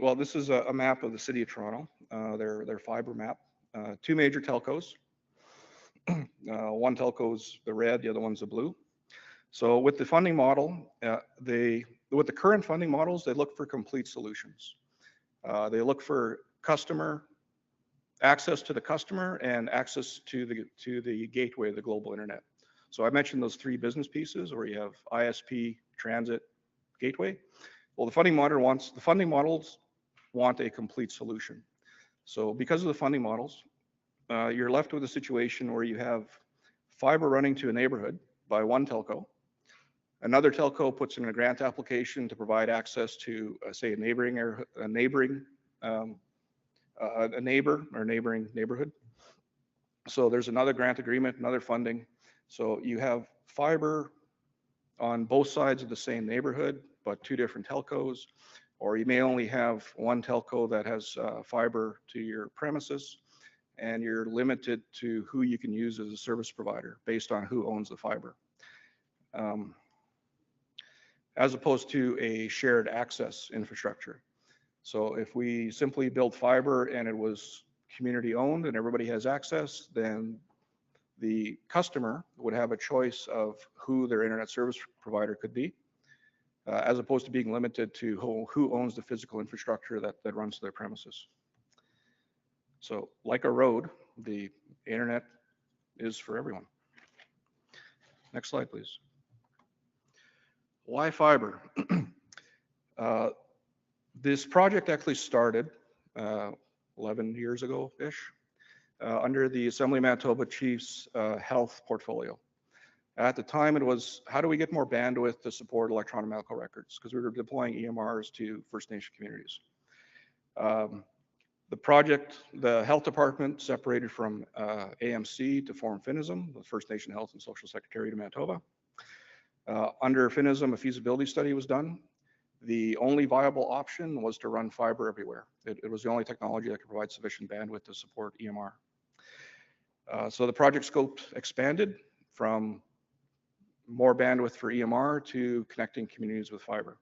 well, this is a map of the city of Toronto, their fiber map. Two major telcos. One telco's the red, the other one's the blue. So with the funding model, with the current funding models, they look for complete solutions. They look for access to the customer and access to the gateway of the global internet. So I mentioned those three business pieces where you have ISP, transit, gateway. Well, the funding models want a complete solution. So because of the funding models, you're left with a situation where you have fiber running to a neighborhood by one telco. Another telco puts in a grant application to provide access to, say, a neighbor or neighboring neighborhood. So there's another grant agreement, another funding. So you have fiber on both sides of the same neighborhood, but two different telcos, or you may only have one telco that has fiber to your premises, and you're limited to who you can use as a service provider based on who owns the fiber. As opposed to a shared access infrastructure. So if we simply build fiber and it was community owned and everybody has access, then the customer would have a choice of who their internet service provider could be, as opposed to being limited to who owns the physical infrastructure that runs to their premises. So like a road, the internet is for everyone. Next slide, please. Why fiber? This project actually started 11 years ago-ish under the Assembly of Manitoba Chief's health portfolio. At the time, it was, how do we get more bandwidth to support electronic medical records? Because we were deploying EMRs to First Nation communities. The project, the health department separated from AMC to form FINISM, the First Nation Health and Social Secretariat of Manitoba. Under FINISM, a feasibility study was done. The only viable option was to run fiber everywhere. It was the only technology that could provide sufficient bandwidth to support EMR. So the project scope expanded from more bandwidth for EMR to connecting communities with fiber.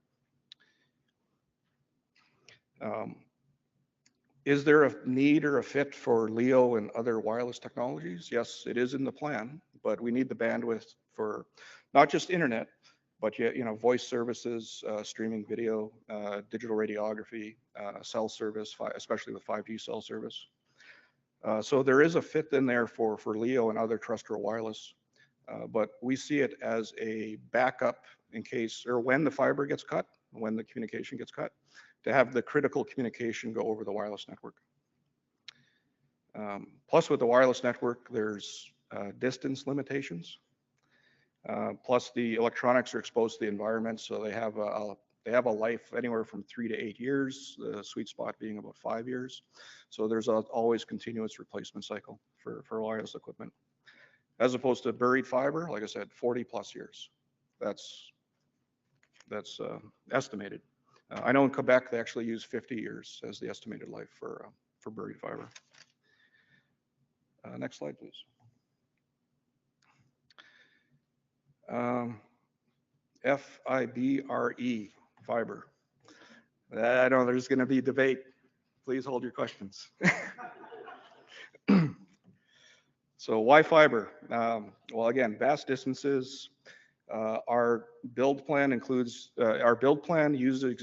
Is there a need or a fit for LEO and other wireless technologies? Yes, it is in the plan, but we need the bandwidth for not just internet, but voice services, streaming video, digital radiography, cell service, especially with 5G cell service. So there is a fit in there for LEO and other terrestrial wireless, but we see it as a backup in case, or when the fiber gets cut, when the communication gets cut, to have the critical communication go over the wireless network. Plus with the wireless network, there's distance limitations. Plus the electronics are exposed to the environment, so they have a life anywhere from 3 to 8 years, the sweet spot being about 5 years. So there's always continuous replacement cycle for wireless equipment. As opposed to buried fiber, like I said, 40 plus years. That's estimated. I know in Quebec, they actually use 50 years as the estimated life for buried fiber. Next slide, please. FIBRE, fiber. I know there's going to be debate. Please hold your questions. So why fiber? Well, again, vast distances. Our build plan uses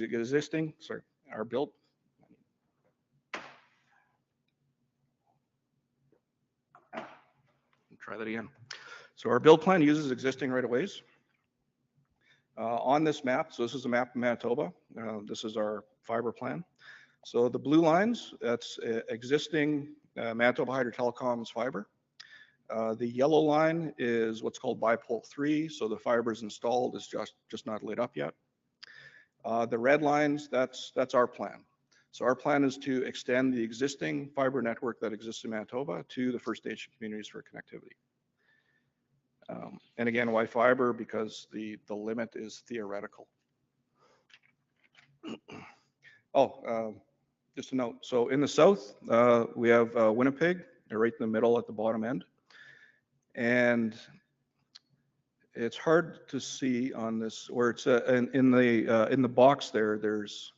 existing, try that again. So our build plan uses existing right-of-ways. On this map, so this is a map of Manitoba. This is our fiber plan. So the blue lines, that's existing Manitoba Hydro Telecom's fiber. The yellow line is what's called bipole 3, so the fiber is installed, it's just not lit up yet. The red lines, that's our plan. So our plan is to extend the existing fiber network that exists in Manitoba to the First Nation communities for connectivity. And again, why fiber? Because the limit is theoretical. Just a note. So in the south, we have Winnipeg, right in the middle at the bottom end. And it's hard to see on this, where it's in the box there, there's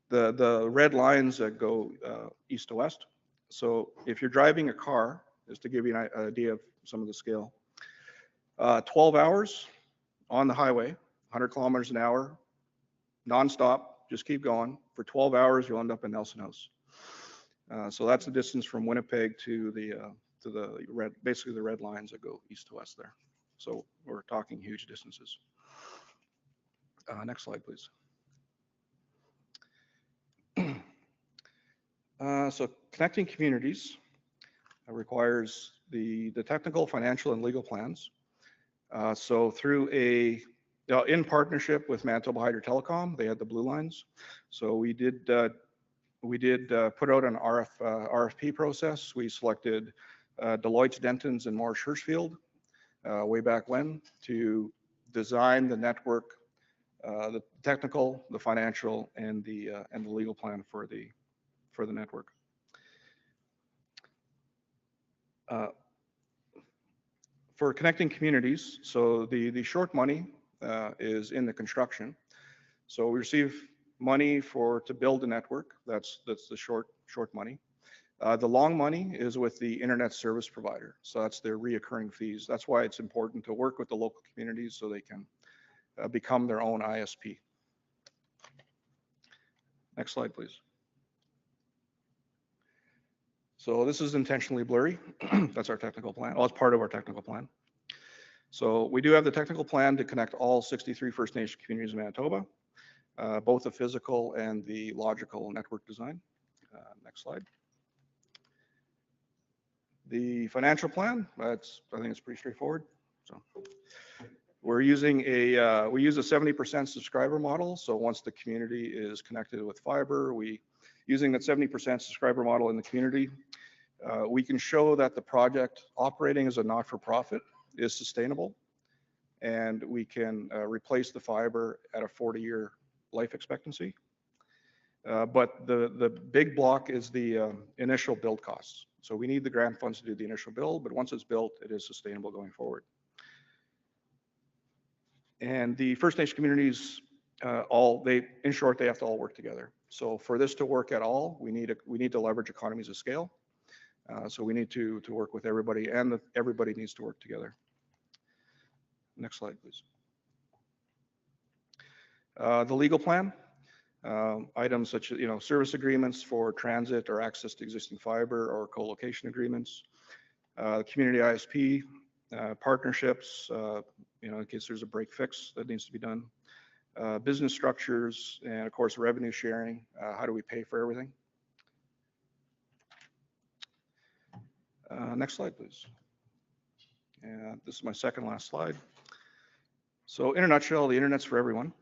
the red lines that go east to west. So if you're driving a car, just to give you an idea of some of the scale, 12 hours on the highway, 100 kilometers an hour, nonstop, just keep going. For 12 hours, you'll end up in Nelson House. So that's the distance from Winnipeg to the red, basically the red lines that go east to west there. So we're talking huge distances. Next slide, please. So connecting communities requires the technical, financial, and legal plans. So through in partnership with Manitoba Hydro Telecom, they had the blue lines. So we did put out an RFP process. We selected Deloitte's, Denton's, and Morris Hirschfield way back when to design the network, the technical, the financial, and the legal plan for the network. For connecting communities, so the short money is in the construction. So we receive money to build a network. That's the short money. The long money is with the internet service provider. So that's their reoccurring fees. That's why it's important to work with the local communities so they can become their own ISP. Next slide, please. So this is intentionally blurry. That's our technical plan. Well, it's part of our technical plan. So we do have the technical plan to connect all 63 First Nation communities in Manitoba, both the physical and the logical network design. Next slide. The financial plan, I think it's pretty straightforward. So we're using we use a 70% subscriber model. So once the community is connected with fiber, using that 70% subscriber model in the community, we can show that the project operating as a not-for-profit is sustainable, and we can replace the fiber at a 40-year life expectancy. But the big block is the initial build costs. So we need the grant funds to do the initial build, but once it's built, it is sustainable going forward. And the First Nation communities, in short, they have to all work together. So for this to work at all, we need to leverage economies of scale. So we need to work with everybody, and everybody needs to work together. Next slide, please. The legal plan, items such as service agreements for transit or access to existing fiber or co-location agreements, community ISP, partnerships, in case there's a break fix that needs to be done, business structures, and of course revenue sharing. How do we pay for everything? Next slide, please. And this is my second last slide. So in a nutshell, the internet's for everyone.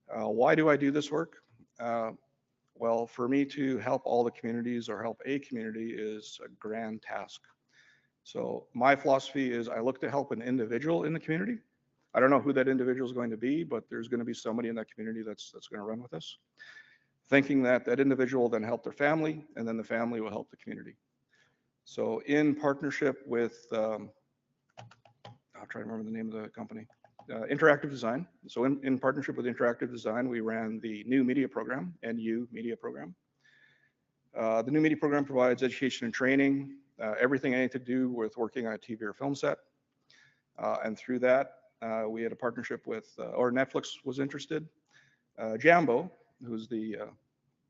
Why do I do this work? Well, for me to help all the communities or help a community is a grand task. So my philosophy is I look to help an individual in the community. I don't know who that individual is going to be, but there's going to be somebody in that community that's going to run with us, thinking that individual will then help their family, and then the family will help the community. So in partnership with, I'll try to remember the name of the company, Interactive Design. So in partnership with Interactive Design, we ran the new media program, NU media program. The new media program provides education and training, everything anything to do with working on a TV or film set. And through that, we had a partnership with, or Netflix was interested. Jambo, who's the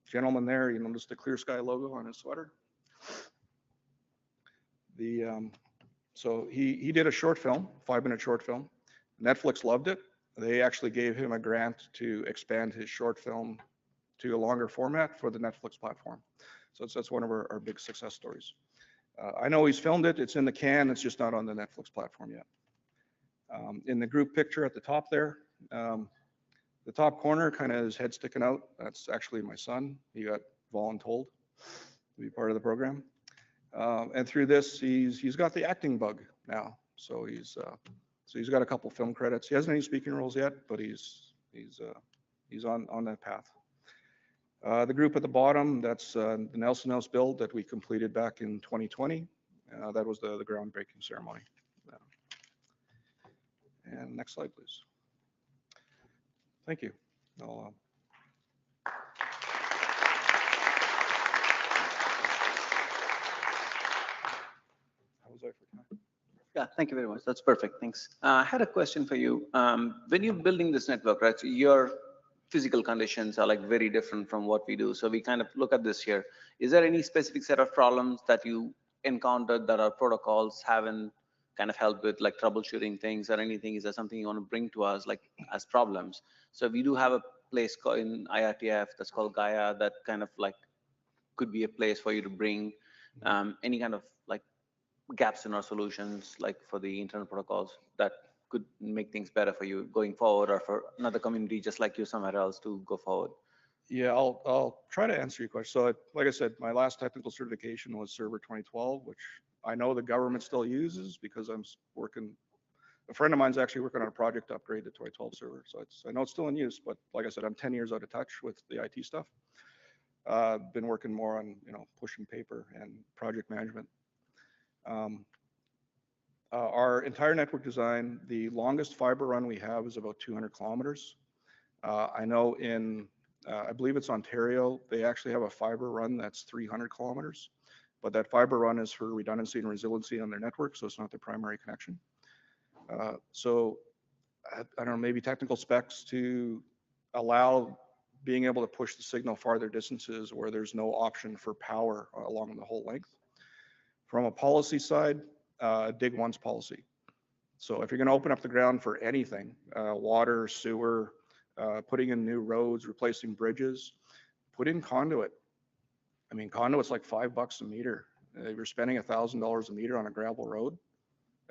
gentleman there, you notice the Clear Sky logo on his sweater. So he did a short film, 5-minute short film. Netflix loved it. They actually gave him a grant to expand his short film to a longer format for the Netflix platform. So that's one of our big success stories. I know he's filmed it. It's in the can. It's just not on the Netflix platform yet. In the group picture at the top there, the top corner, kind of his head sticking out. That's actually my son. He got voluntold to be part of the program. And through this, he's got the acting bug now. So he's got a couple film credits. He hasn't any speaking roles yet, but he's on that path. The group at the bottom, that's the Nelson House build that we completed back in 2020. That was the groundbreaking ceremony. And next slide, please. Thank you. How was I for time? Yeah, thank you very much. That's perfect. Thanks. I had a question for you. When you're building this network, right, so your physical conditions are like very different from what we do. So we kind of look at this here. Is there any specific set of problems that you encountered that our protocols haven't kind of helped with, like troubleshooting things or anything? Is there something you want to bring to us like as problems? So we do have a place in IETF that's called Gaia that kind of like could be a place for you to bring any kind of like gaps in our solutions, like for the internal protocols that could make things better for you going forward, or for another community just like you somewhere else to go forward. Yeah, I'll try to answer your question. So like I said, my last technical certification was Server 2012, which I know the government still uses because I'm working, a friend of mine's actually working on a project to upgrade the 2012 server. So I know it's still in use, but like I said, I'm 10 years out of touch with the IT stuff. Been working more on, pushing paper and project management. Our entire network design, the longest fiber run we have is about 200 kilometers. I know I believe it's Ontario, they actually have a fiber run that's 300 kilometers, but that fiber run is for redundancy and resiliency on their network, so it's not their primary connection. So I don't know, maybe technical specs to allow being able to push the signal farther distances where there's no option for power along the whole length. From a policy side, dig once policy. So if you're going to open up the ground for anything, water, sewer, putting in new roads, replacing bridges, put in conduit. I mean, conduit's like $5 a meter. If you're spending $1,000 a meter on a gravel road,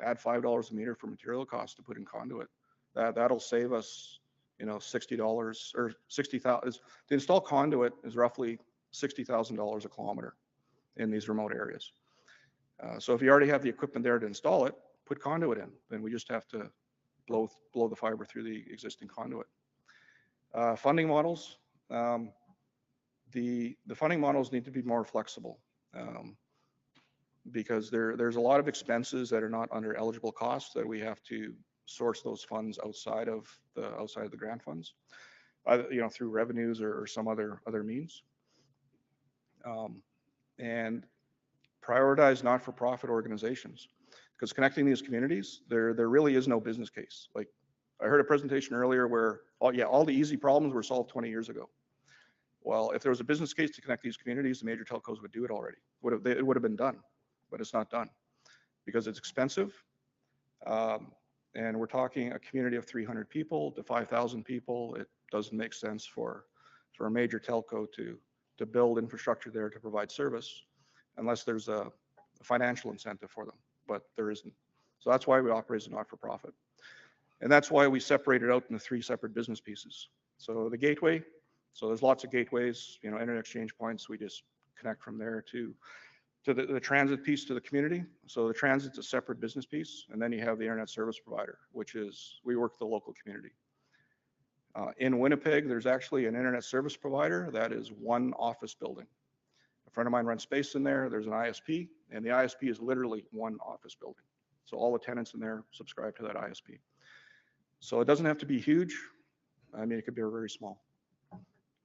add $5 a meter for material costs to put in conduit. That'll save us, $60 or 60,000. To install conduit is roughly $60,000 a kilometer in these remote areas. So if you already have the equipment there to install it, put conduit in. Then we just have to blow the fiber through the existing conduit. Funding models. The funding models need to be more flexible because there's a lot of expenses that are not under eligible costs that we have to source those funds outside of the grant funds, through revenues or some other means. And prioritize not-for-profit organizations, because connecting these communities, there really is no business case. Like I heard a presentation earlier where all the easy problems were solved 20 years ago. Well, if there was a business case to connect these communities, the major telcos would do it already. It would have been done, but it's not done because it's expensive. And we're talking a community of 300 people to 5,000 people. It doesn't make sense for a major telco to build infrastructure there to provide service unless there's a financial incentive for them, but there isn't. So that's why we operate as a not-for-profit. And that's why we separated out into 3 separate business pieces. So the gateway, so there's lots of gateways, internet exchange points. We just connect from there to the transit piece to the community. So the transit's a separate business piece. And then you have the internet service provider, which is, we work with the local community. In Winnipeg, there's actually an internet service provider that is one office building. A friend of mine rents space in there. There's an ISP, and the ISP is literally one office building. So all the tenants in there subscribe to that ISP. So it doesn't have to be huge. I mean, it could be very small,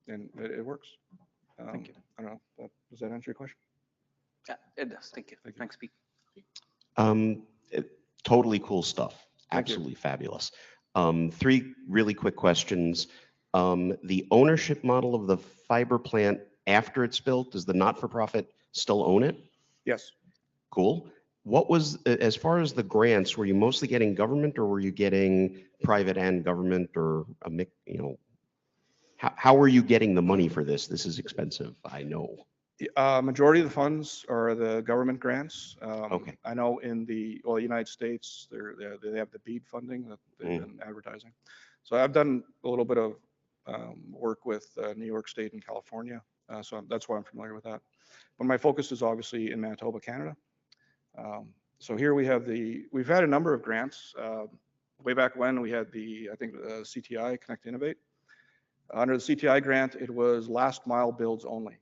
and it works. Thank you. I don't know. Does that answer your question? Yeah, it does. Thank you. Thanks, Pete. Totally cool stuff. Thank you. Absolutely fabulous. 3 really quick questions. The ownership model of the fiber plant after it's built, does the not-for-profit still own it? Yes. Cool. What was, as far as the grants, were you mostly getting government or were you getting private and government, or a mix, how were you getting the money for this? This is expensive, I know. Majority of the funds are the government grants. Okay. I know in the United States, they have the BEAD funding that they've been advertising. So I've done a little bit of work with New York State and California. So that's why I'm familiar with that. But my focus is obviously in Manitoba, Canada. So here we've had a number of grants. Way back when we had I think CTI, Connect to Innovate. Under the CTI grant, it was last mile builds only.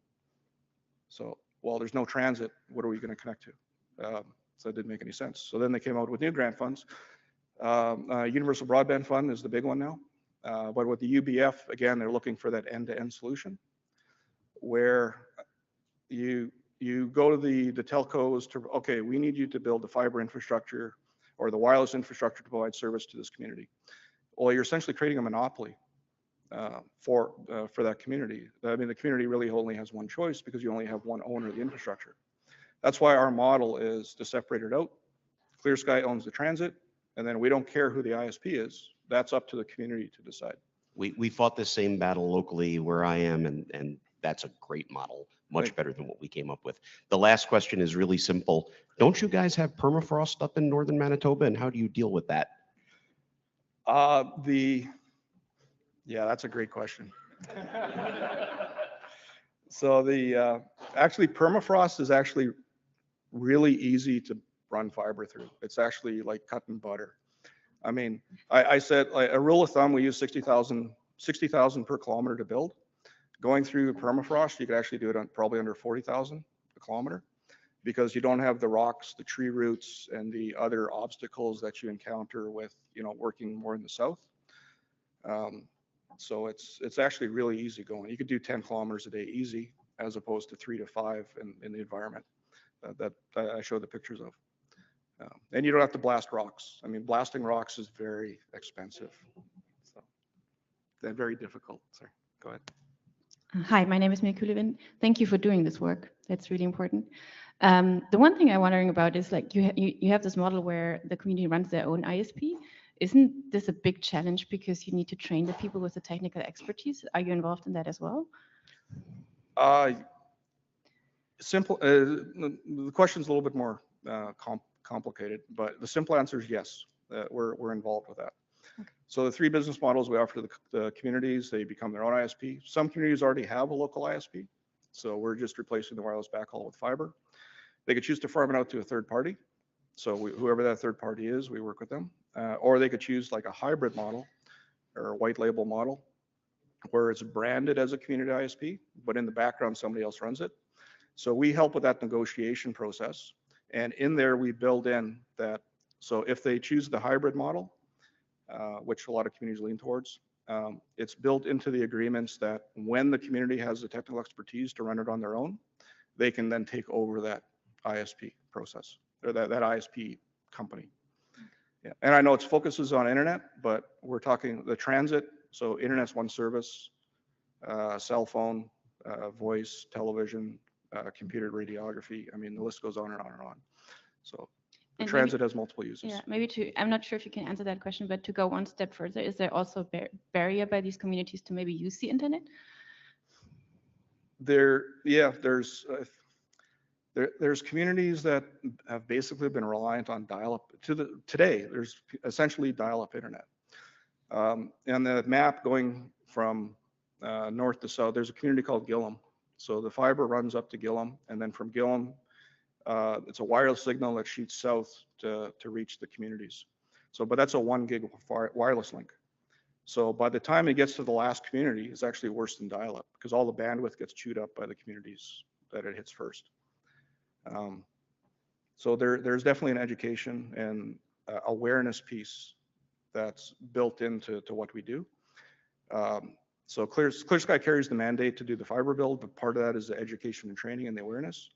So, well, there's no transit, what are we going to connect to? So it didn't make any sense. So then they came out with new grant funds. Universal Broadband Fund is the big one now. But with the UBF, again, they're looking for that end-to-end solution where you go to the telcos to, okay, we need you to build the fiber infrastructure or the wireless infrastructure to provide service to this community. Well, you're essentially creating a monopoly for that community. I mean, the community really only has one choice because you only have one owner of the infrastructure. That's why our model is to separate it out. Clear Sky owns the transit, and then we don't care who the ISP is. That's up to the community to decide. We fought this same battle locally where I am, and that's a great model, much better than what we came up with. The last question is really simple. Don't you guys have permafrost up in northern Manitoba, and how do you deal with that? Yeah, that's a great question. So actually permafrost is actually really easy to run fiber through. It's actually like cutting butter. I mean, I said like a rule of thumb, we use 60,000 per kilometer to build. Going through permafrost, you could actually do it on probably under 40,000 a kilometer, because you don't have the rocks, the tree roots, and the other obstacles that you encounter with, working more in the south. So it's actually really easy going. You could do 10 kilometers a day easy, as opposed to 3 to 5 in the environment that I showed the pictures of. And you don't have to blast rocks. I mean, blasting rocks is very expensive. So they're very difficult. Sorry, go ahead. Hi, my name is Mia Kulevin. Thank you for doing this work. That's really important. The one thing I'm wondering about is like you have this model where the community runs their own ISP. Isn't this a big challenge because you need to train the people with the technical expertise? Are you involved in that as well? The question's a little bit more complicated, but the simple answer is yes. We're involved with that. Okay. So the 3 business models we offer to the communities, they become their own ISP. Some communities already have a local ISP, so we're just replacing the wireless backhaul with fiber. They could choose to farm it out to a third party. So whoever that third party is, we work with them. Or they could choose like a hybrid model or a white label model where it's branded as a community ISP, but in the background, somebody else runs it. So we help with that negotiation process. And in there, we build in that. So if they choose the hybrid model, which a lot of communities lean towards, it's built into the agreements that when the community has the technical expertise to run it on their own, they can then take over that ISP process or that ISP company. Yeah. And I know its focuses on internet, but we're talking the transit. So internet's one service, cell phone, voice, television, computer radiography. I mean, the list goes on and on and on. So the transit has multiple uses. Yeah, maybe I'm not sure if you can answer that question, but to go one step further, is there also a barrier by these communities to maybe use the internet? There's communities that have basically been reliant on dial-up. Today, there's essentially dial-up internet. And the map going from north to south, there's a community called Gillam. So the fiber runs up to Gillam, and then from Gillam, it's a wireless signal that shoots south to reach the communities. So, but that's a 1 gig wireless link. So by the time it gets to the last community, it's actually worse than dial-up because all the bandwidth gets chewed up by the communities that it hits first. So there's definitely an education and awareness piece that's built into what we do. So Clear Sky carries the mandate to do the fiber build, but part of that is the education and training and the awareness.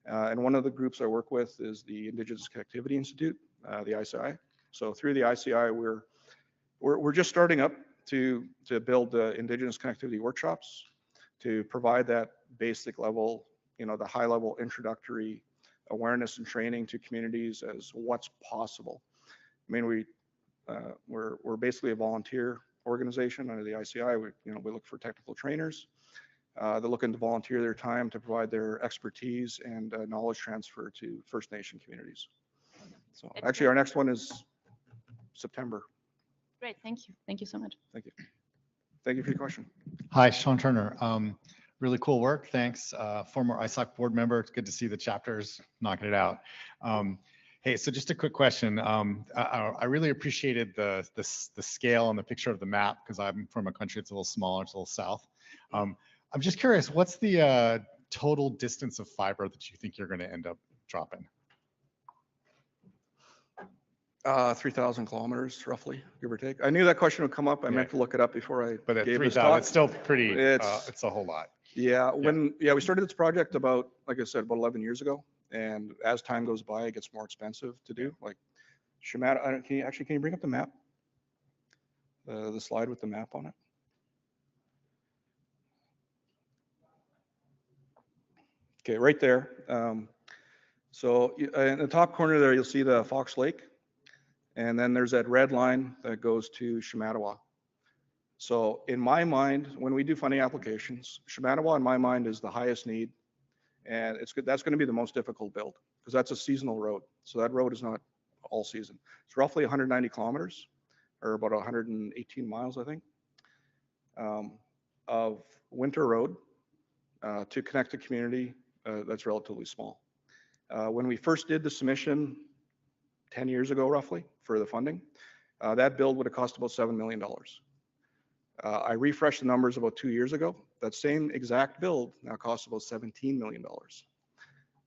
And one of the groups I work with is the Indigenous Connectivity Institute, the ICI. So through the ICI, we're just starting up to build the Indigenous connectivity workshops to provide that basic level, the high level introductory awareness and training to communities as what's possible. I mean, we're basically a volunteer organization under the ICI. We look for technical trainers. They're looking to volunteer their time to provide their expertise and knowledge transfer to First Nation communities. So actually, our next one is September. Great, thank you. Thank you so much. Thank you. Thank you for your question. Hi, Sean Turner. Really cool work. Thanks. Former ISOC board member. It's good to see the chapters knocking it out. Hey, so just a quick question. I really appreciated the scale and the picture of the map because I'm from a country that's a little smaller, it's a little south. I'm just curious, what's the total distance of fiber that you think you're going to end up dropping? 3,000 kilometers, roughly, give or take. I knew that question would come up. I meant to look it up before I But at gave this 3,000, talk. it's still pretty, it's a whole lot. Yeah, we started this project about, like I said, about 11 years ago. And as time goes by, it gets more expensive to do. Like, Shemata, can you bring up the map? The slide with the map on it. Okay, right there. So in the top corner there, you'll see the Fox Lake. And then there's that red line that goes to Shamattawa. So in my mind, when we do funding applications, Shamattawa in my mind is the highest need. And that's going to be the most difficult build because that's a seasonal road. So that road is not all season. It's roughly 190 kilometers or about 118 miles, I think, of winter road to connect a community that's relatively small. When we first did the submission 10 years ago, roughly, for the funding, that build would have cost about $7 million. I refreshed the numbers about 2 years ago. That same exact build now costs about $17 million.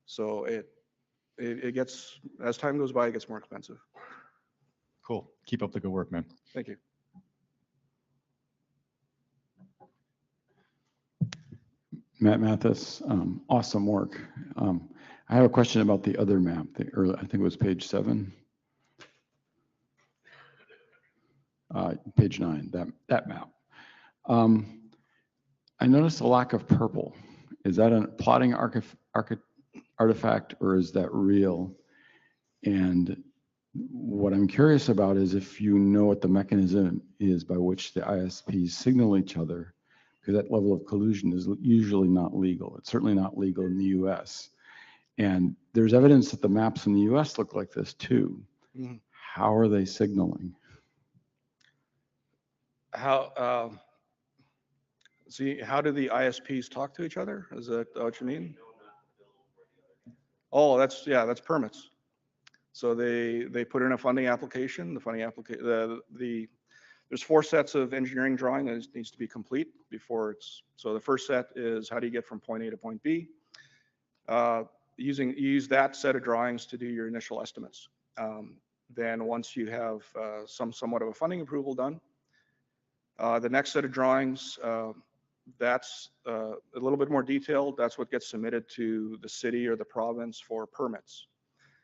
So it gets, as time goes by, it gets more expensive. Cool. Keep up the good work, man. Thank you. Matt Mathis, awesome work. I have a question about the other map, I think it was page 7. Page 9, that map. I noticed a lack of purple. Is that a plotting artifact or is that real? And what I'm curious about is if you know what the mechanism is by which the ISPs signal each other, because that level of collusion is usually not legal. It's certainly not legal in the US. And there's evidence that the maps in the US look like this too. Mm-hmm. How are they signaling? How do the ISPs talk to each other? Is that what you mean? Oh, that's permits. So they put in a funding application. There's 4 sets of engineering drawing that needs to be complete before it's. So the first set is how do you get from point A to point B? You use that set of drawings to do your initial estimates. Then once you have somewhat of a funding approval done, the next set of drawings, that's a little bit more detailed. That's what gets submitted to the city or the province for permits.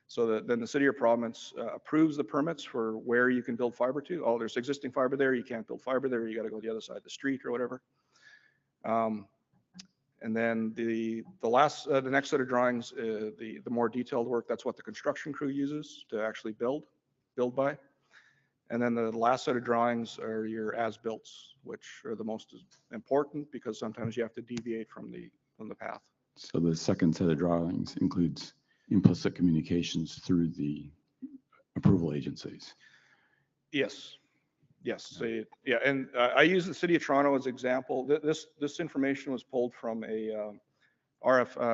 So then the city or province approves the permits for where you can build fiber to. Oh, there's existing fiber there. You can't build fiber there. You got to go the other side of the street or whatever. And then the next set of drawings, the more detailed work, that's what the construction crew uses to actually build by. And then the last set of drawings are your as-builts, which are the most important because sometimes you have to deviate from the path. So the second set of drawings includes implicit communications through the approval agencies. Yes. Yeah, and I use the City of Toronto as example. This information was pulled from a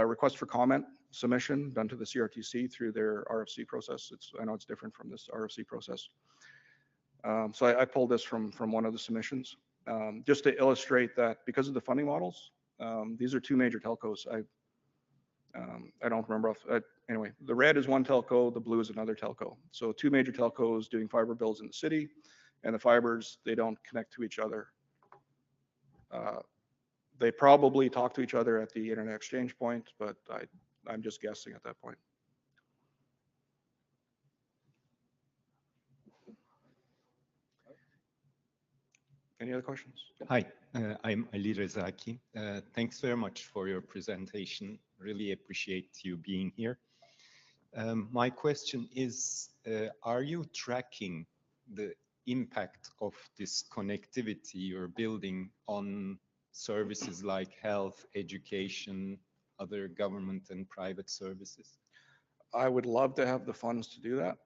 request for comment submission done to the CRTC through their RFC process. I know it's different from this RFC process. So I pulled this from one of the submissions just to illustrate that because of the funding models, these are 2 major telcos. I don't remember. Anyway, the red is one telco, the blue is another telco. So 2 major telcos doing fiber builds in the city, and the fibers, they don't connect to each other. They probably talk to each other at the internet exchange point, but I'm just guessing at that point. Any other questions? Hi, I'm Ali Rezaki. Thanks very much for your presentation. Really appreciate you being here. My question is, are you tracking the impact of this connectivity you're building on services like health, education, other government and private services? I would love to have the funds to do that.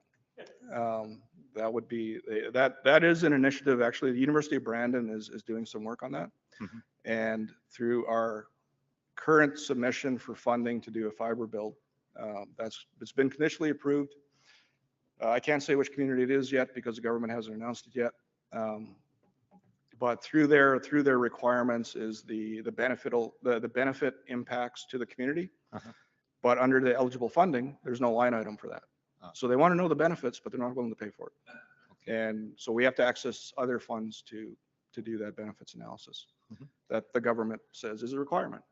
That would be that is an initiative. Actually, the University of Brandon is doing some work on that. Mm-hmm. And through our current submission for funding to do a fiber build, it's been conditionally approved. I can't say which community it is yet because the government hasn't announced it yet. But through their requirements is the benefit impacts to the community. Uh-huh. But under the eligible funding, there's no line item for that. So they want to know the benefits, but they're not willing to pay for it. Okay. And so we have to access other funds to do that benefits analysis. Mm-hmm. That the government says is a requirement.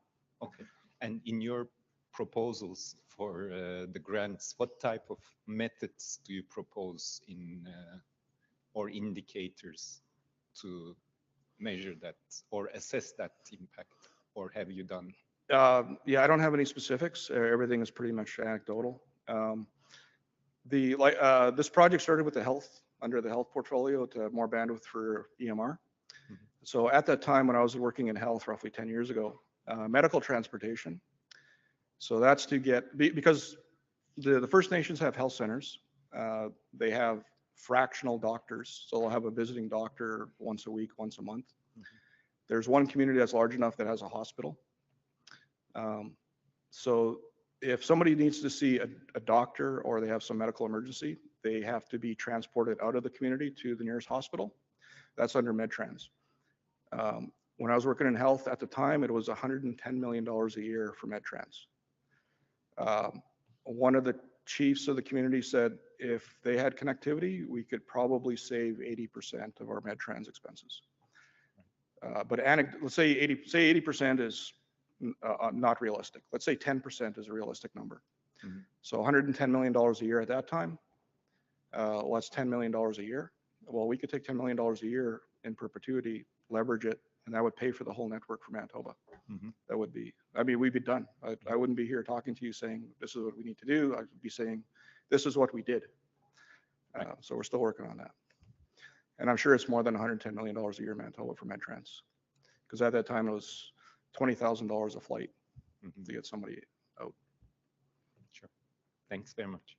Okay. And in your proposals for the grants, what type of methods do you propose in or indicators to measure that or assess that impact, or have you done? Yeah, I don't have any specifics. Everything is pretty much anecdotal. This project started with the health, under the health portfolio to have more bandwidth for EMR. So at that time, when I was working in health roughly 10 years ago, medical transportation. So that's to get, because the First Nations have health centers. They have fractional doctors. So they'll have a visiting doctor once a week, once a month. There's one community that's large enough that has a hospital. So if somebody needs to see a doctor or they have some medical emergency, they have to be transported out of the community to the nearest hospital. That's under MedTrans. When I was working in health at the time, it was $110 million a year for MedTrans. One of the chiefs of the community said if they had connectivity, we could probably save 80% of our MedTrans expenses. But let's say 80% is not realistic. Let's say 10% is a realistic number. So $110 million a year at that time, well, that's $10 million a year. Well, we could take $10 million a year in perpetuity, leverage it, and that would pay for the whole network for Manitoba. That would be, I mean, we'd be done. I wouldn't be here talking to you saying, this is what we need to do. I'd be saying, this is what we did. So we're still working on that. And I'm sure it's more than $110 million a year in Manitoba for MedTrans. Because at that time, it was $20,000 a flight to get somebody out. Sure. Thanks very much.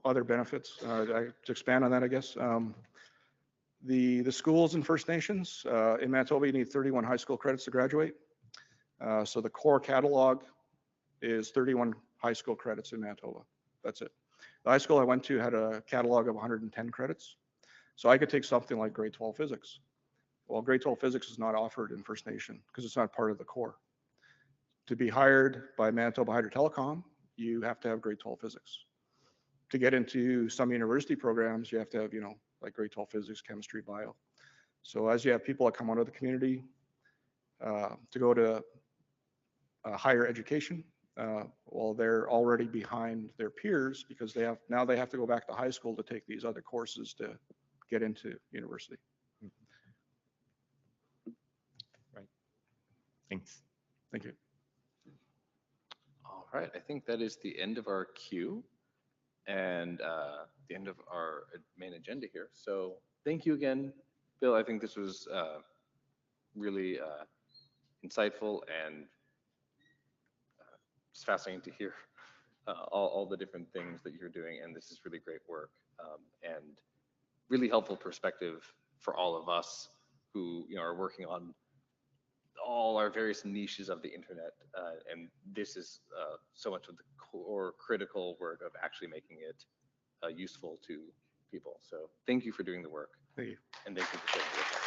Other benefits, to expand on that, I guess. The schools in First Nations, in Manitoba, you need 31 high school credits to graduate. So the core catalog is 31 high school credits in Manitoba. That's it. The high school I went to had a catalog of 110 credits. So I could take something like grade 12 physics. Well, grade 12 physics is not offered in First Nation because it's not part of the core. To be hired by Manitoba Hydro Telecom, you have to have grade 12 physics. To get into some university programs, you have to have, you know, like grade 12 physics, chemistry, bio. So as you have people that come out of the community to go to higher education, well, they're already behind their peers because now they have to go back to high school to take these other courses to get into university. Right. Thanks. Thank you. All right, I think that is the end of our queue and the end of our main agenda here. So thank you again, Bill. I think this was really insightful and it's fascinating to hear all the different things that you're doing. And this is really great work and really helpful perspective for all of us who are working on all our various niches of the internet. And this is so much of the core critical work of actually making it useful to people. So thank you for doing the work. Thank you. And thank you for sharing with us.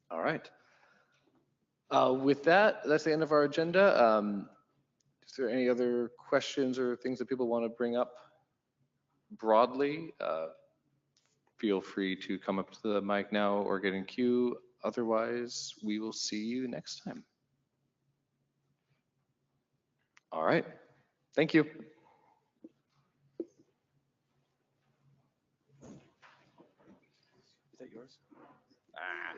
All right. With that, that's the end of our agenda. Is there any other questions or things that people want to bring up broadly? Feel free to come up to the mic now or get in queue. Otherwise, we will see you next time. All right. Thank you. Is that yours? Ah.